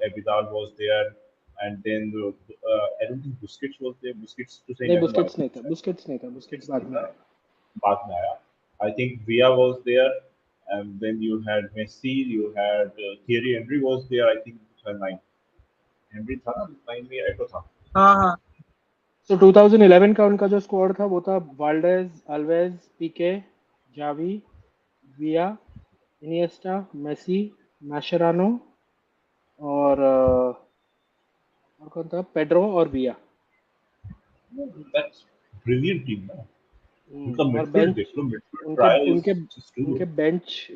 Abidal was there, and then I don't think Busquets was there. Busquets too सही
नहीं,
level वाला
Busquets
था
नहीं था,
शायद।
बुस्केट्स नहीं था, बुस्केट्स
बुस्केट्स नहीं
बाद में
था,
आया।
बाद में आया। I think Villa was there, and then you had Messi, you had Thierry Henry was there, I think, 9. Henry था ना 9 में Eto था.
हाँ हाँ
So 2011 का उनका जो स्क्वाड था वो था वाल्डेज, अल्वेज, पीके, जावी, विया, इनिएस्टा, मेसी, माशेरानो और कौन था, पेड्रो और विया।
That's brilliant team ना. उनका
और
midfield
बेंच,
देख लो, midfield
उनके
trio is
उनके
just too good.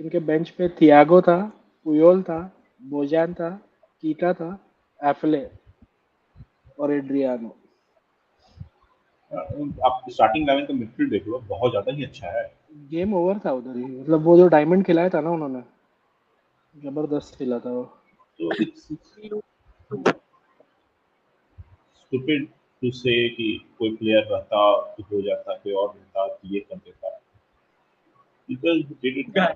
उनके बेंच पे थियागो था, पुयोल था, बोजान था, कीटा था, एफले और एड्रियानो।
आप स्टार्टिंग 11 का midfield देख लो, बहुत ज्यादा ही अच्छा है.
गेम ओवर था उधर ही, मतलब वो जो डायमंड खिलाया था ना उन्होंने, जबरदस्त खिला था वो।
So it's
we used to-
stupid to say कि कोई प्लेयर रहता तो हो जाता, कोई और रहता तो ये कर देता. People did it ना.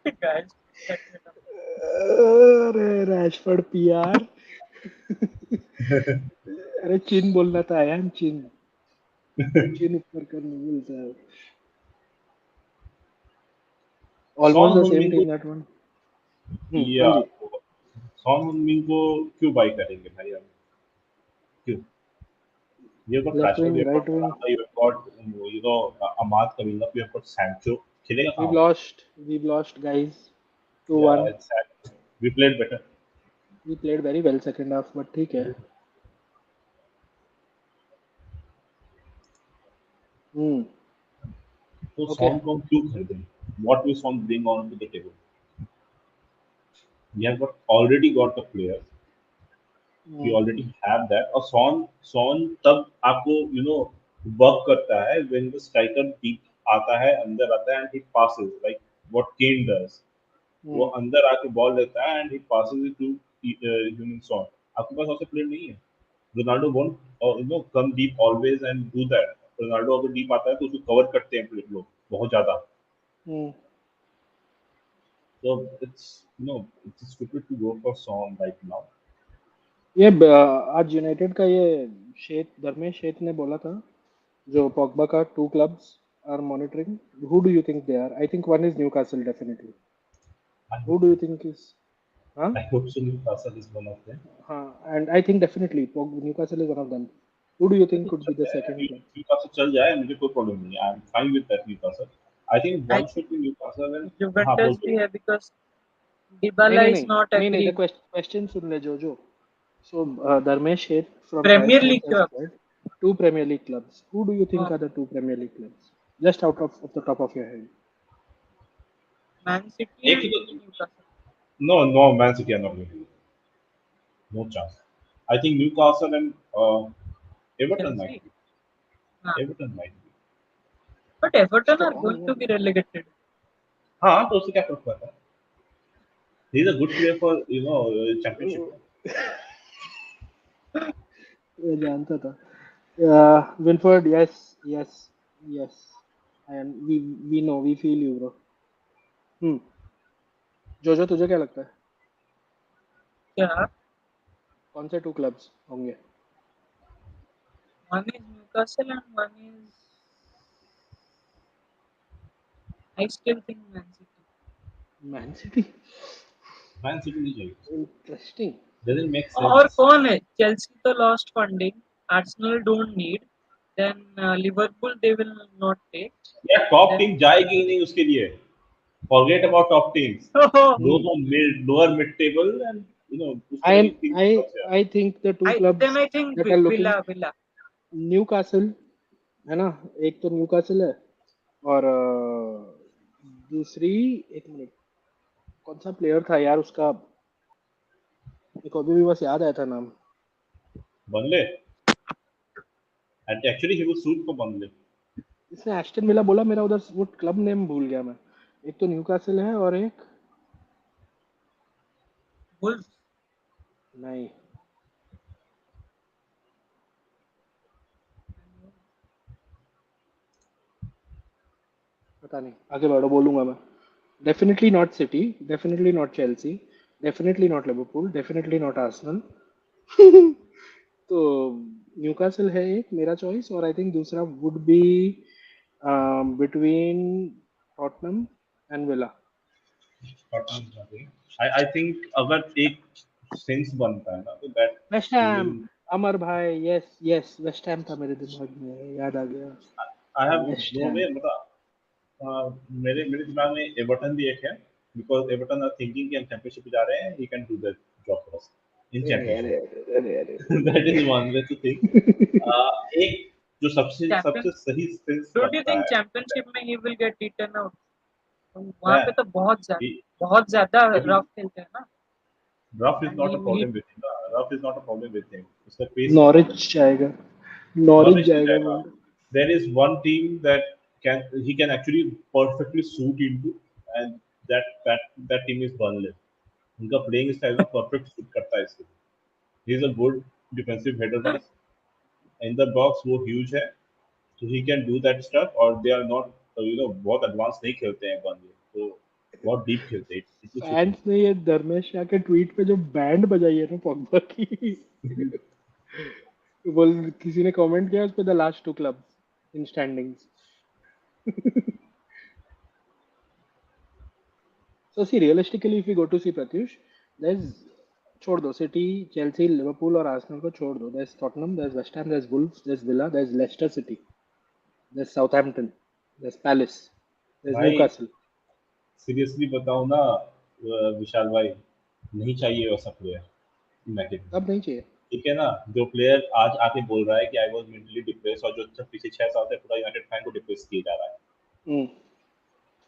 guys guys that made up.
अरे रैशफोर्ड पीआर। अरे चिन बोलना था यार, चिन चिन ऊपर करने बोलता है। ऑलमोस्ट
सॉन
द सेम
हेung-min को
टीम दैट वन।
या
हाँ जी।
सॉन हेung-min को क्यों बाई करेंगे भाई हम? क्यों? You have got
left
Rashford,
wing,
you have got
right wing.
Morata, you have got Ahmad coming up, you have got Sancho. खेलेगा कहाँ वो?
We've lost guys,
Yeah,
2-1।
it's sad. We played better.
We played very well second half, but ठीक है। हम्म।
तो
okay.
Sworn को हम क्यों खरीदें? What will Son bring on to the table? We have got already got the player. We already have that. और sworn तब आपको वर्क करता है when the striker deep आता है, अंदर आता है and he passes like what Kane does. वो अंदर आके बॉल लेता है and he passes it to human Son. आपके पास ऐसे प्लेयर नहीं है. Ronaldo won't come deep always and do that. Ronaldo अगर डीप आता है तो उसको कवर करते हैं प्लेयर लोग बहुत ज्यादा. So it's stupid to go for Son right now.
ये आज यूनाइटेड का ये धर्मेश शेठ ने बोला था, जो पॉग्बा का 2 clubs are monitoring. Who do you think they are? I think one is Newcastle definitely.
I
Who do you think is? हाँ
I hope so. Newcastle is one of them.
हाँ, and I think definitely Newcastle is one of them. Who do you think
तो
could be
चल
the
जाए
second club?
Newcastle चल जाए मुझे कोई problem नहीं है. I am fine with that Newcastle. I think
I
one
think
should be Newcastle and हाँ
Juventus
बोल
भी
बोल.
है because
नहीं
Dybala
नहीं
is
नहीं
not
नहीं नहीं, the
agreeing.
question सुन ले जो। So Dharmesh Sheth from Sky
Premier
Sports
League
has
club.
said 2 Premier League clubs. Who do you think
Oh,
are the 2 Premier League clubs? Just out of the top of your head.
Man City
एक
and
ही तो.
Newcastle.
No no Man City are not going. No chance. I think Newcastle and Everton might
Chelsea.
Be.
हाँ.
Everton might be.
But Everton are
Strong
going to
one.
be relegated.
हाँ तो उससे क्या फर्क पड़ता है. He is a good player for championship.
मैं जानता था। Winford, yes, and we know, we feel you, bro. हम्म। जो तुझे क्या लगता है,
Yeah.
कौन से 2 clubs होंगे?
One is Newcastle and one is I still think Man City.
Man City.
Man city नहीं चाहिए.
Interesting.
डजंट मेक
और
सेंस.
कौन है? Chelsea तो lost funding. Arsenal don't need. Then Liverpool they will not take.
यार top
Then
team जाएगी ही नहीं उसके लिए. Forget about top teams. Those
Hmm.
on lower mid table and उस
I
तरह
am
की teams सबसे ज्यादा.
I think the 2
I
clubs
then I think
that are looking,
Villa.
Newcastle है ना, एक तो न्यूकासल है, और दूसरी, एक मिनट, कौन सा प्लेयर था यार उसका, एक अभी भी बस याद आया था नाम।
Burnley. And actually he was suit for Burnley.
इसने एस्टन विला बोला, मेरा उधर वो क्लब नेम भूल गया मैं। एक तो न्यूकासल है और एक,
Wolves.
नहीं, पता नहीं, आगे बढ़ो, बोलूंगा मैं। Definitely not city, definitely not Chelsea, definitely not Liverpool, definitely not Arsenal. तो न्यूकासल है एक मेरा चॉइस, और आई थिंक दूसरा would be between Tottenham and Villa.
Tottenham is nothing. I think अगर एक सेंस बनता है ना तो दैट
वेस्ट
विल
हैम, अमर भाई, यस यस, वेस्ट हैम था मेरे दिमाग में, याद आ गया।
आई हैव
वेस्ट
नो
हैम।
वे मतलब मेरे मेरे दिमाग में एवर्टन भी एक है बिकॉज एवर्टन आर थिंकिंग कि हम चैंपियनशिप जा रहे हैं he can do that job for us in
अरे अरे
चैंपियनशिप
अरे अरे अरे
that is one way to think एक जो सबसे
चैंपियन
सबसे सही सेंस
डोंट यू
बनता
थिंक
है
चैंपियनशिप में he will get eaten out? वहां
है
पे तो बहुत ज्यादा रफ खेलते हैं ना।
Rough is
and
not
he
a
he
problem with him rough is not a problem with him उसका पेस का प्रॉब्लम
नॉरिच जाएगा, नॉरिच
नॉलेज नहीं
जाएगा
जाएगा
बोल।
there is one team that can he can actually perfectly suit into and that team is Burnley उनका playing style ना perfect suit करता है इसको he is a good defensive header wise in the box वो huge है तो ही can do that stuff और दे are not बहुत एडवांस नहीं खेलते हैं बंदे तो बहुत डीप खेलते हैं इट सूट
फैंस ने ये धर्मेश शाह के ट्वीट पे जो बैंड बजाई है ना पॉग्बा की, बोल, किसी ने कमेंट किया उस पे, the last two club in standings. So see realistically if you go to see Pratyush, there's, छोड़ दो सिटी, चेल्सी, लिवरपूल और आर्सेनल को छोड़ दो, there's Tottenham, there's West Ham, there's Wolves, there's Villa, there's Leicester City, there's Southampton, there's Palace, there's
भाई
Newcastle.
Seriously बताऊं ना विशाल भाई नहीं चाहिए वैसा प्लेयर यूनाइटेड में
अब नहीं चाहिए।
ठीक है ना जो प्लेयर आज आके बोल रहा है कि आई वाज मेंटली डिप्रेस और जो पिछले 6 साल से पूरा यूनाइटेड फैन को डिप्रेस किया जा रहा है
हम्म।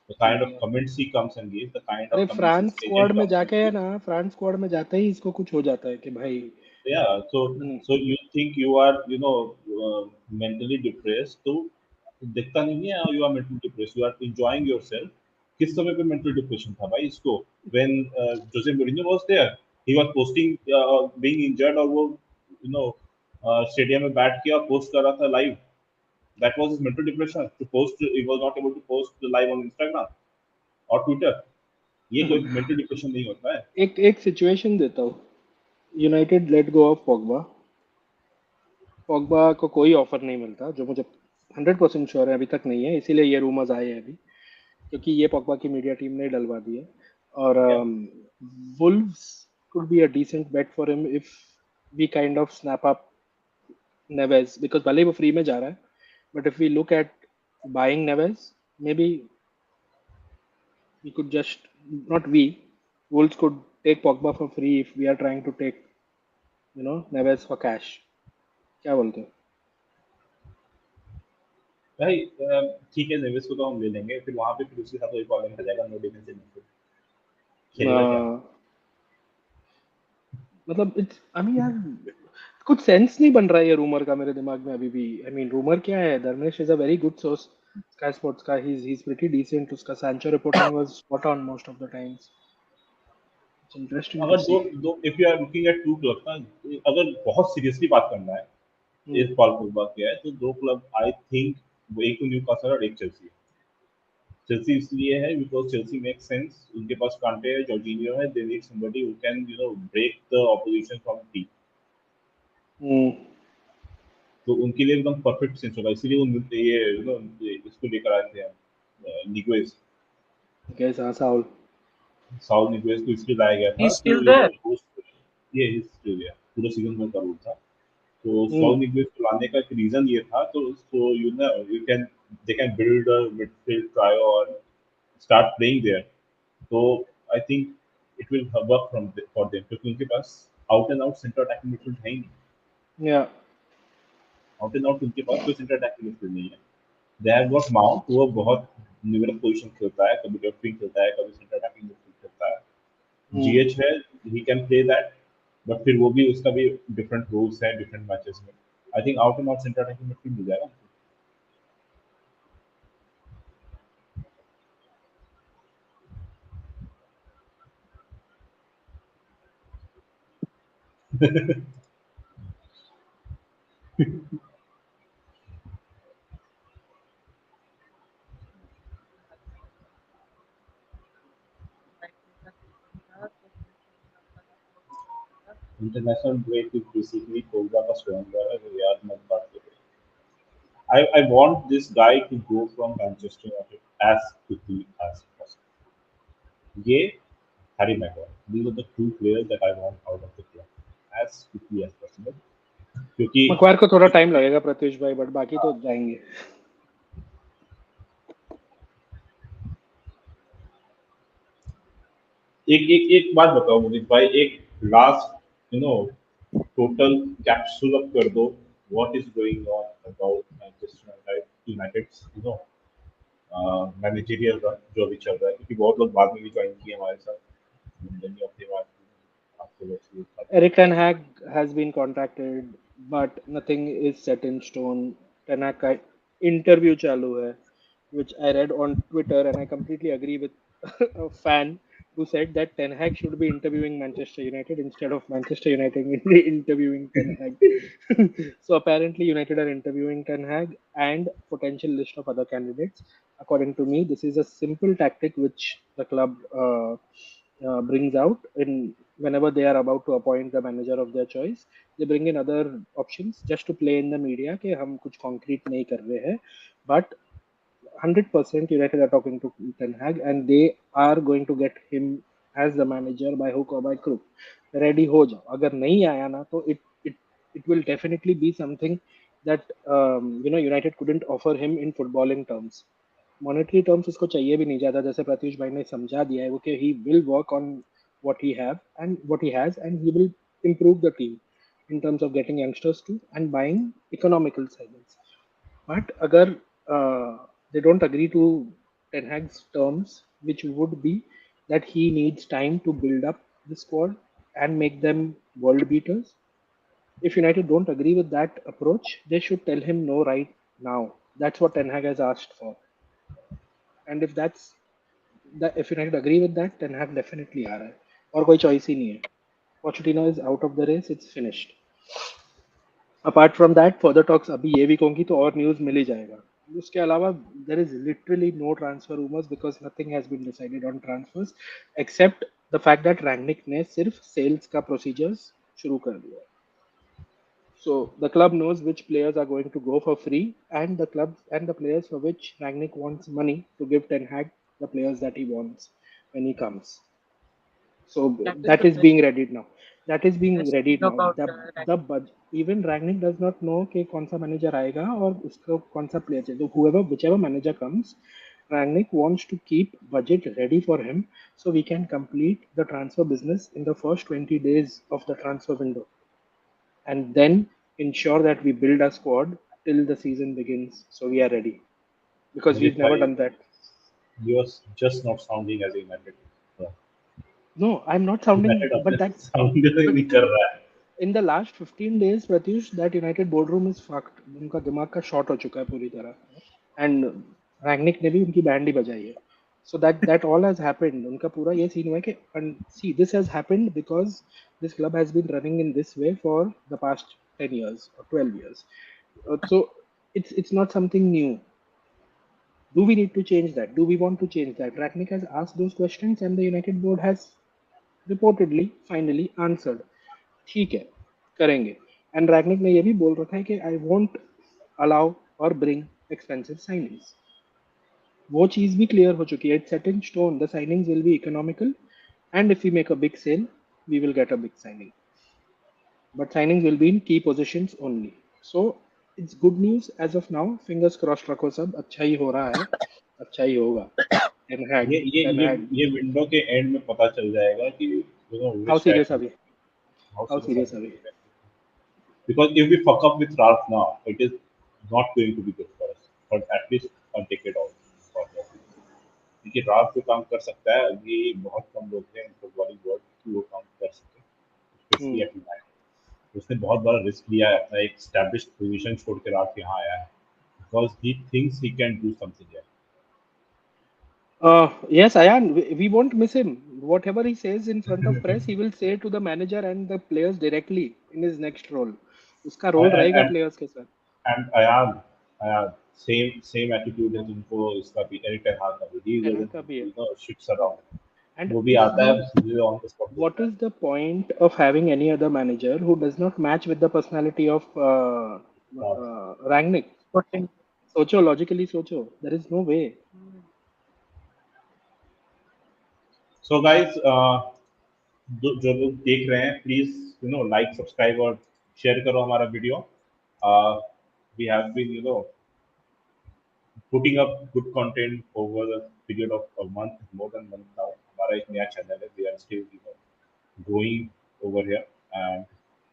the kind of comments he comes and gives the kind
अरे
of comments his
France squad
agent
में
comes and
जाके है
gives
ना, फ्रांस स्क्वाड में जाते ही इसको कुछ हो जाता है कि भाई।
yeah
hmm,
so you think you are mentally depressed तो दिखता नहीं है you are mentally depressed you are enjoying yourself किस समय पे mental depression था भाई इसको when Jose Mourinho was there he was posting being injured और वो स्टेडियम में बैठ के और पोस्ट कर रहा था live that was his mental depression to post he was not able to post live on Instagram और Twitter ये कोई मेंटल डिप्रेशन नहीं होता है
एक एक सिचुएशन देता हूँ। United let go of Pogba, Pogba को कोई ऑफर नहीं मिलता, जो मुझे 100% श्योर है अभी तक नहीं है, इसीलिए ये रूमर्स आए हैं अभी, क्योंकि ये पॉग्बा की मीडिया टीम ने डलवा दी है। और
या
Wolves could be a decent bet for him if we kind of snap up Neves, because भले ही वो फ्री में जा रहा है, but if we look at buying Neves, maybe we could just, not we, Wolves could take Pogba for free if we are trying to take, Neves for cash. क्या बोलते हो?
भाई ठीक है नेविस को तो हम ले लेंगे फिर वहां पे फिर उसके साथ वही प्रॉब्लम हो जाएगा नो डिफेंसिव मिडफील्ड खेलेगा क्या
मतलब इट्स, आई मीन यार, कुछ सेंस नहीं बन रहा है ये रूमर का मेरे दिमाग में अभी भी। आई मीन रूमर क्या है, Dharmesh is a very good source, Sky Sports का, ही इज प्रीटी डिसेंट, उसका Sancho reporting was spot on most of the times. It's interesting to
अगर though
see.
Though if you are looking at two club ना अगर बहुत seriously बात करना है इस पॉल पोग्बा के है तो दो क्लब आई थिंक वो एक तो न्यूकासल और एक चेल्सी चेल्सी इसलिए है बिकॉज चेल्सी मेक सेंस उनके पास कांटे है जॉर्जिनियो है they need somebody who can break the opposition from टी तो उनके लिए एकदम परफेक्ट सेंस होगा इसीलिए वो ये इसको लेकर आए थे निगोस
कैसे हाँ साउल।
साउथ निगोस को इसलिए लाया गया
ही
था
स्टिल
तो
देयर।
ये हिस्ट्री है पूरा सीजन में का रूल था तो
हम्म।
साउथ निगोस को लाने का एक रीजन ये था तो you can they can build a midfield trio और स्टार्ट प्लेइंग देयर तो I think it will work from for them क्योंकि उनके pass out and out centre attacking midfield है ही नहीं
या
आउट एंड आउट उनके पास कोई सेंटर अटैकिंग मिडफील्ड नहीं है दे हैव गॉट माउंट वो बहुत निवरक पोजीशन खेलता है कभी लेफ्ट विंग खेलता है कभी सेंटर अटैकिंग मिडफील्ड खेलता है जीएच है he can play that but फिर वो भी उसका भी डिफरेंट रोल्स है डिफरेंट मैचेस में I think out and out centre attacking midfield मिल जाएगा इंटरनेशनल ब्रेक इज बेसिकली कोलगा का स्ट्रॉन्गर है वो याद मत बात करो I want this guy to go from Manchester United as quickly as possible. ये Harry Maguire. These are the two players that I want out of the club as quickly as possible. क्योंकि
मकवार को थोड़ा time लगेगा प्रत्युष भाई, but बाकी तो जाएंगे.
एक एक एक बात बताओ मोहित भाई, एक लास्ट टोटल कैप्सूल अप कर दो, what is going on about Manchester United managerial run जो अभी चल रहा है, क्योंकि बहुत लोग बाद में भी ज्वाइन किए हमारे साथ. Many of them are afterwards we will talk
Eric
about
Ten Hag has been contacted, but nothing is set in stone. Ten Hag का interview चालू है, which I read on Twitter, and I completely agree with a fan who said that Ten Hag should be interviewing Manchester United instead of Manchester United interviewing Ten Hag. So apparently United are interviewing Ten Hag and potential list of other candidates. According to me, this is a simple tactic which the club brings out in whenever they are about to appoint the manager of their choice. They bring in other options just to play in the media कि हम कुछ concrete नहीं कर रहे हैं, but 100% United are talking to Ten Hag and they are going to get him as the manager by hook or by crook. Ready हो जाओ. अगर नहीं आया ना तो it will definitely be something that United couldn't offer him in footballing terms. Monetary terms उसको चाहिए भी नहीं ज़्यादा, जैसे प्रत्युष भाई ने समझा दिया है वो कि he will work on what he has and he will improve the team in terms of getting youngsters too and buying economical signings. But agar they don't agree to Ten Hag's terms, which would be that he needs time to build up the squad and make them world beaters. If United don't agree with that approach, they should tell him no right now. That's what Ten Hag has asked for. And if United agree with that, Ten Hag definitely आ रहा है. और कोई choice ही नहीं है. Pochettino is out of the race. It's finished. Apart from that further talks अभी ये week होंगी तो और न्यूज मिल ही जाएगा. उसके अलावा there is literally no transfer rumours because nothing has been decided on transfers except the fact that Rangnick ने सिर्फ सेल्स का प्रोसीजर्स शुरू कर दिया है. So the club knows which players are going to go for free, and the club and the players for which Rangnick wants money to give Ten Hag the players that he wants when he comes. So
That is
that
the
is
best
being readied now. That is being
best thing
readied now.
about
The budget, even Rangnick does not know कि कौन सा manager आएगा और उसको कौन सा player चाहिए. So whichever manager comes, Rangnick wants to keep budget ready for him so we can complete the transfer business in the first 20 days of the transfer window, and then ensure that we build a squad till the season begins so we are ready because
Mohit
we've never
bhai,
done that.
you're just not sounding as a United.
No, I'm not sounding,
United अपने
but that
sound
but
नहीं कर रहा है.
in the last 15 days, Pratyush, that United boardroom is fucked. उनका दिमाग का shot हो चुका है पूरी तरह. And रैंगनिक ने भी उनकी बैंड ही बजाई है. So that all has happened. उनका पूरा ये सीन हुआ है कि and see this has happened because this club has been running in this way for the past 10 years or 12 years. So it's not something new. Do we need to change that? Do we want to change that? Rangnick has asked those questions and the United board has reportedly finally answered. ठीक है, करेंगे. And रैगनिक ने ये भी बोल रखा है कि आई वोंट अलाउ और ब्रिंग एक्सपेंसिव साइनिंग्स. वो चीज भी क्लियर हो चुकी है. It's set in stone. The signings will be economical and if we make a big sale we will get a big signing, but signings will be in key positions only. So it's good news as of now. Fingers crossed रखो, सब अच्छा ही हो रहा है, अच्छा ही होगा. Ten हैग
ये ये
टेन
ये
हैग
ये विंडो के एंड में पता चल जाएगा कि
हाउ
which
सीरियस
direction
अभी
how
how
serious are
serious
we.
अभी.
Because if we fuck up with Ralph now, it is not going to be good for us. But at least a decade out. क्योंकि रात जो काम कर सकता है अभी बहुत कम लोग हैं फुटबॉलिंग वर्ल्ड की वो काम कर सके, स्पेशली एट यूनाइटेड. उसने बहुत बड़ा रिस्क लिया है, अपना एक स्टैब्लिश्ड पोजीशन छोड़ के रात यहाँ आया है because he thinks he can do something.
Yes, Ayan, we won't miss him. Whatever he says in front of press, he will say to the manager and the players directly in his next role. उसका role
and
रहेगा
and
players के साथ.
and I am same attitude है जिनको इसका भी Eric ten हाग का भी. He
टेनहाग
doesn't
का भी है.
shits around.
And
वो भी आता
see,
है सीधे ऑन द स्पॉट
what
बोलता है.
is the point of having any other manager who does not match with the personality of
हाँ.
Rangnick?
putting.
सोचो, logically सोचो. There is no way.
So guys, जो लोग देख रहे हैं, please like, subscribe और share करो हमारा video. We have been putting up good content over the period of a month, more than month now. हमारा एक नया channel है. We are still growing over here, and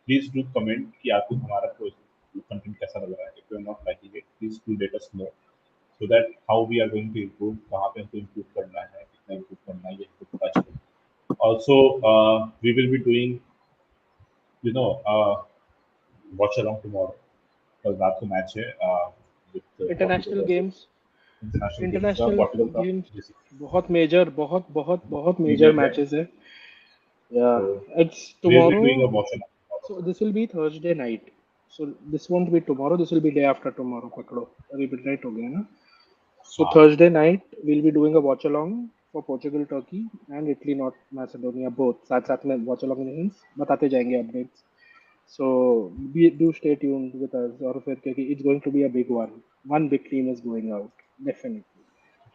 please do comment कि आपको हमारा content कैसा लग रहा है. If you are not liking it, please do let us know, so that how we are going to improve, कहाँ पे हमको improve करना है, कितना improve करना है, ये हमको पता चले. Also, we will be doing you know uh, watch along tomorrow. कल रात को मैच है with Portugal
international
versus
games,
international games का,
इंटरनेशनल
Portugal का
गेम्स
जैसे
बहुत मेजर, बहुत मेजर
पीरियड है.
मैचेस है. या
So
it's
we will be
tomorrow.
doing a watch along tomorrow.
So this will be Thursday night. So this won't be tomorrow. This will be day after tomorrow. पकड़ो, अभी midnight हो गया ना. So
हाँ.
Thursday night we'll be doing a watch along for Portugal, Turkey and Italy, North Macedonia both. साथ साथ में watch along in the sense बताते जाएंगे updates. So do stay tuned with us. और फिर क्योंकि it's going to be a big one. One big team is going out definitely.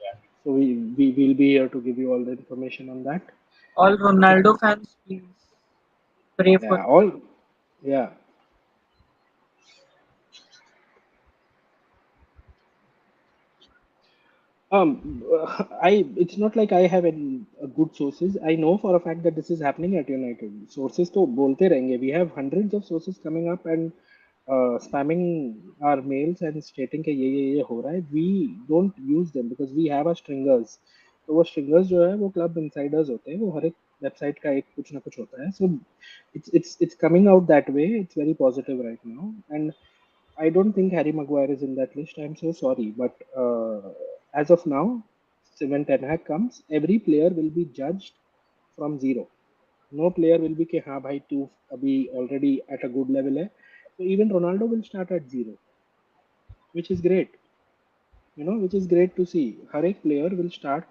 Yeah.
So we will be here to give you all the information on that.
All Ronaldo fans, please pray for
Yeah, all yeah. I it's not like I have any good sources. I know for a fact that this is happening at United. Sources तो बोलते रहेंगे. We have hundreds of sources coming up and spamming our mails and stating कि ये हो रहा है. We don't use them because we have our stringers. तो वो stringers जो है वो club insiders होते हैं. वो हर एक वेबसाइट का एक कुछ ना कुछ होता है. So it's coming out that way. It's very positive right now, and I don't think Harry Maguire is in that list. I'm so sorry, but as of now, when Ten Hag comes, every player will be judged from zero. No player will be कि हाँ भाई तू अभी already at a good level है. So even Ronaldo will start at zero, which is great. Which is great to see. हर एक player will start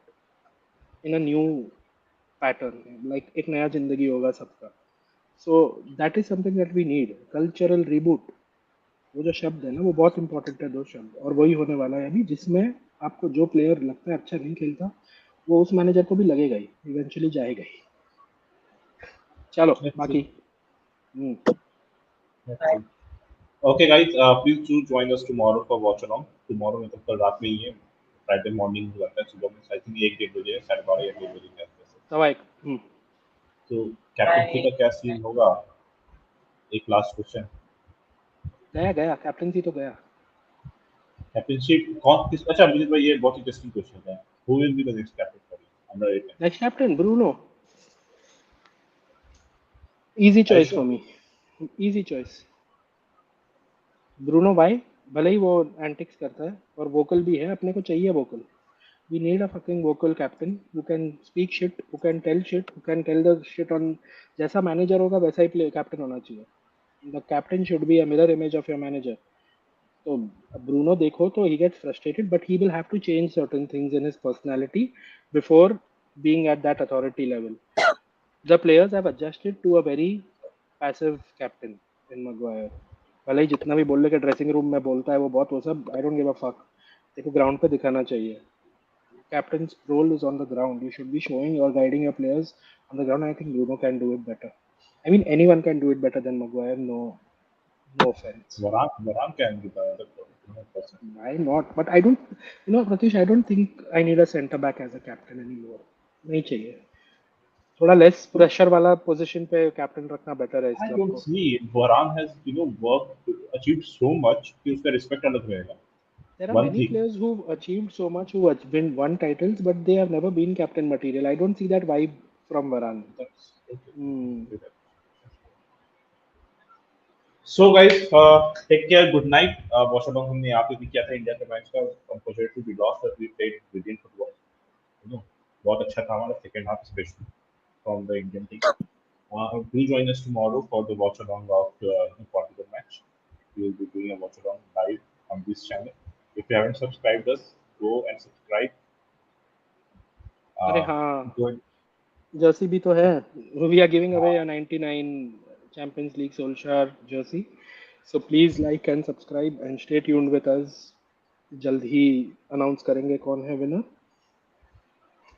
in a new pattern. Like एक नया जिंदगी होगा सबका. So that is something that we need. Cultural reboot. वो जो शब्द है ना वो बहुत इंपॉर्टेंट है. दो शब्द और वही होने वाला है अभी, जिसमें आपको जो प्लेयर लगता है अच्छा नहीं खेलता वो उस मैनेजर को भी लगेगा ही, इवेंचुअली जाएगा ही. चलो
Let's
बाकी
see. Let's see. Okay, guys, please do join us tomorrow for watch along. Tomorrow मतलब कल रात में ही है. Friday morning हो जाता है. सुबह में I think 1-1:30 बजे, 12:30 या 1 बजे के आसपास.
सवा एक.
तो कैप्टनसी
my
का क्या सीन होगा? एक लास्ट क्वेश्चन.
गया गया कैप्टनसी तो गया.
कैप्टनशिप कौन किस, अच्छा मुझे भाई ये बहुत इंटरेस्टिंग क्वेश्चन है. Who will be the next captain for you? Under 18.
Next captain Bruno. Easy
Are you
choice for
sure?
Me. Easy choice. Bruno भाई. भले ही वो एंटिक्स करता है और वोकल भी है, अपने को चाहिए vocal. We need a fucking vocal captain who can speak shit, who can tell shit, who can tell the shit on. जैसा मैनेजर होगा वैसा ही प्ले कैप्टन होना चाहिए. The captain should be a mirror image of your manager. So Bruno देखो तो he gets frustrated, but he will have to change certain things in his personality before being at that authority level. The players have adjusted to a very passive captain in Maguire. भले ही जितना भी बोल ले के dressing room में बोलता है वो बहुत वो सब, I don't give a fuck. देखो ग्राउंड पे दिखाना चाहिए. Captain's role is on the ground. You should be showing or guiding your players on the ground. I think Bruno can do it better. I mean, anyone can do it better than Maguire. No offense.
Varan can be the other person.
Why not? But I don't, Pratish, I don't think I need a centre back as a captain anymore. नहीं चाहिए. थोड़ा less
So
pressure वाला position पे captain रखना better है इस
I
club
don't
को.
see Varan has worked achieved so much कि उसका respect अलग रहेगा.
There are
One
many
thing.
players who've achieved so much, who have won titles, but they have never been captain material. I don't see that vibe from Varane.
That's okay.
Hmm.
So guys, take care. Good night. Watchalong हमने यहाँ पे भी किया था India के match का. Unfortunately we lost, but we played brilliant football. बहुत अच्छा था हमारा second half especially from the Indian team. Do join us tomorrow for the watch along of the Portugal match. We will be doing a watch along live on this channel. If you haven't subscribed us, go and subscribe.
अरे
Uh,
हाँ,
go and
jersey भी तो है. We are giving away 99 Champions League Solskjaer jersey. So please like and subscribe and stay tuned with us. जल्द ही announce करेंगे कौन है winner,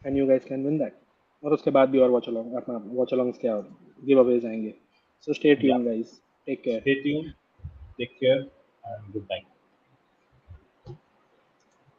and you guys can win that. और उसके बाद भी और वॉच अलॉन्ग्स क्या गिव अवेज आएंगे. So stay
Yeah.
Tune guys, take care.
Stay tuned. Take care and good night.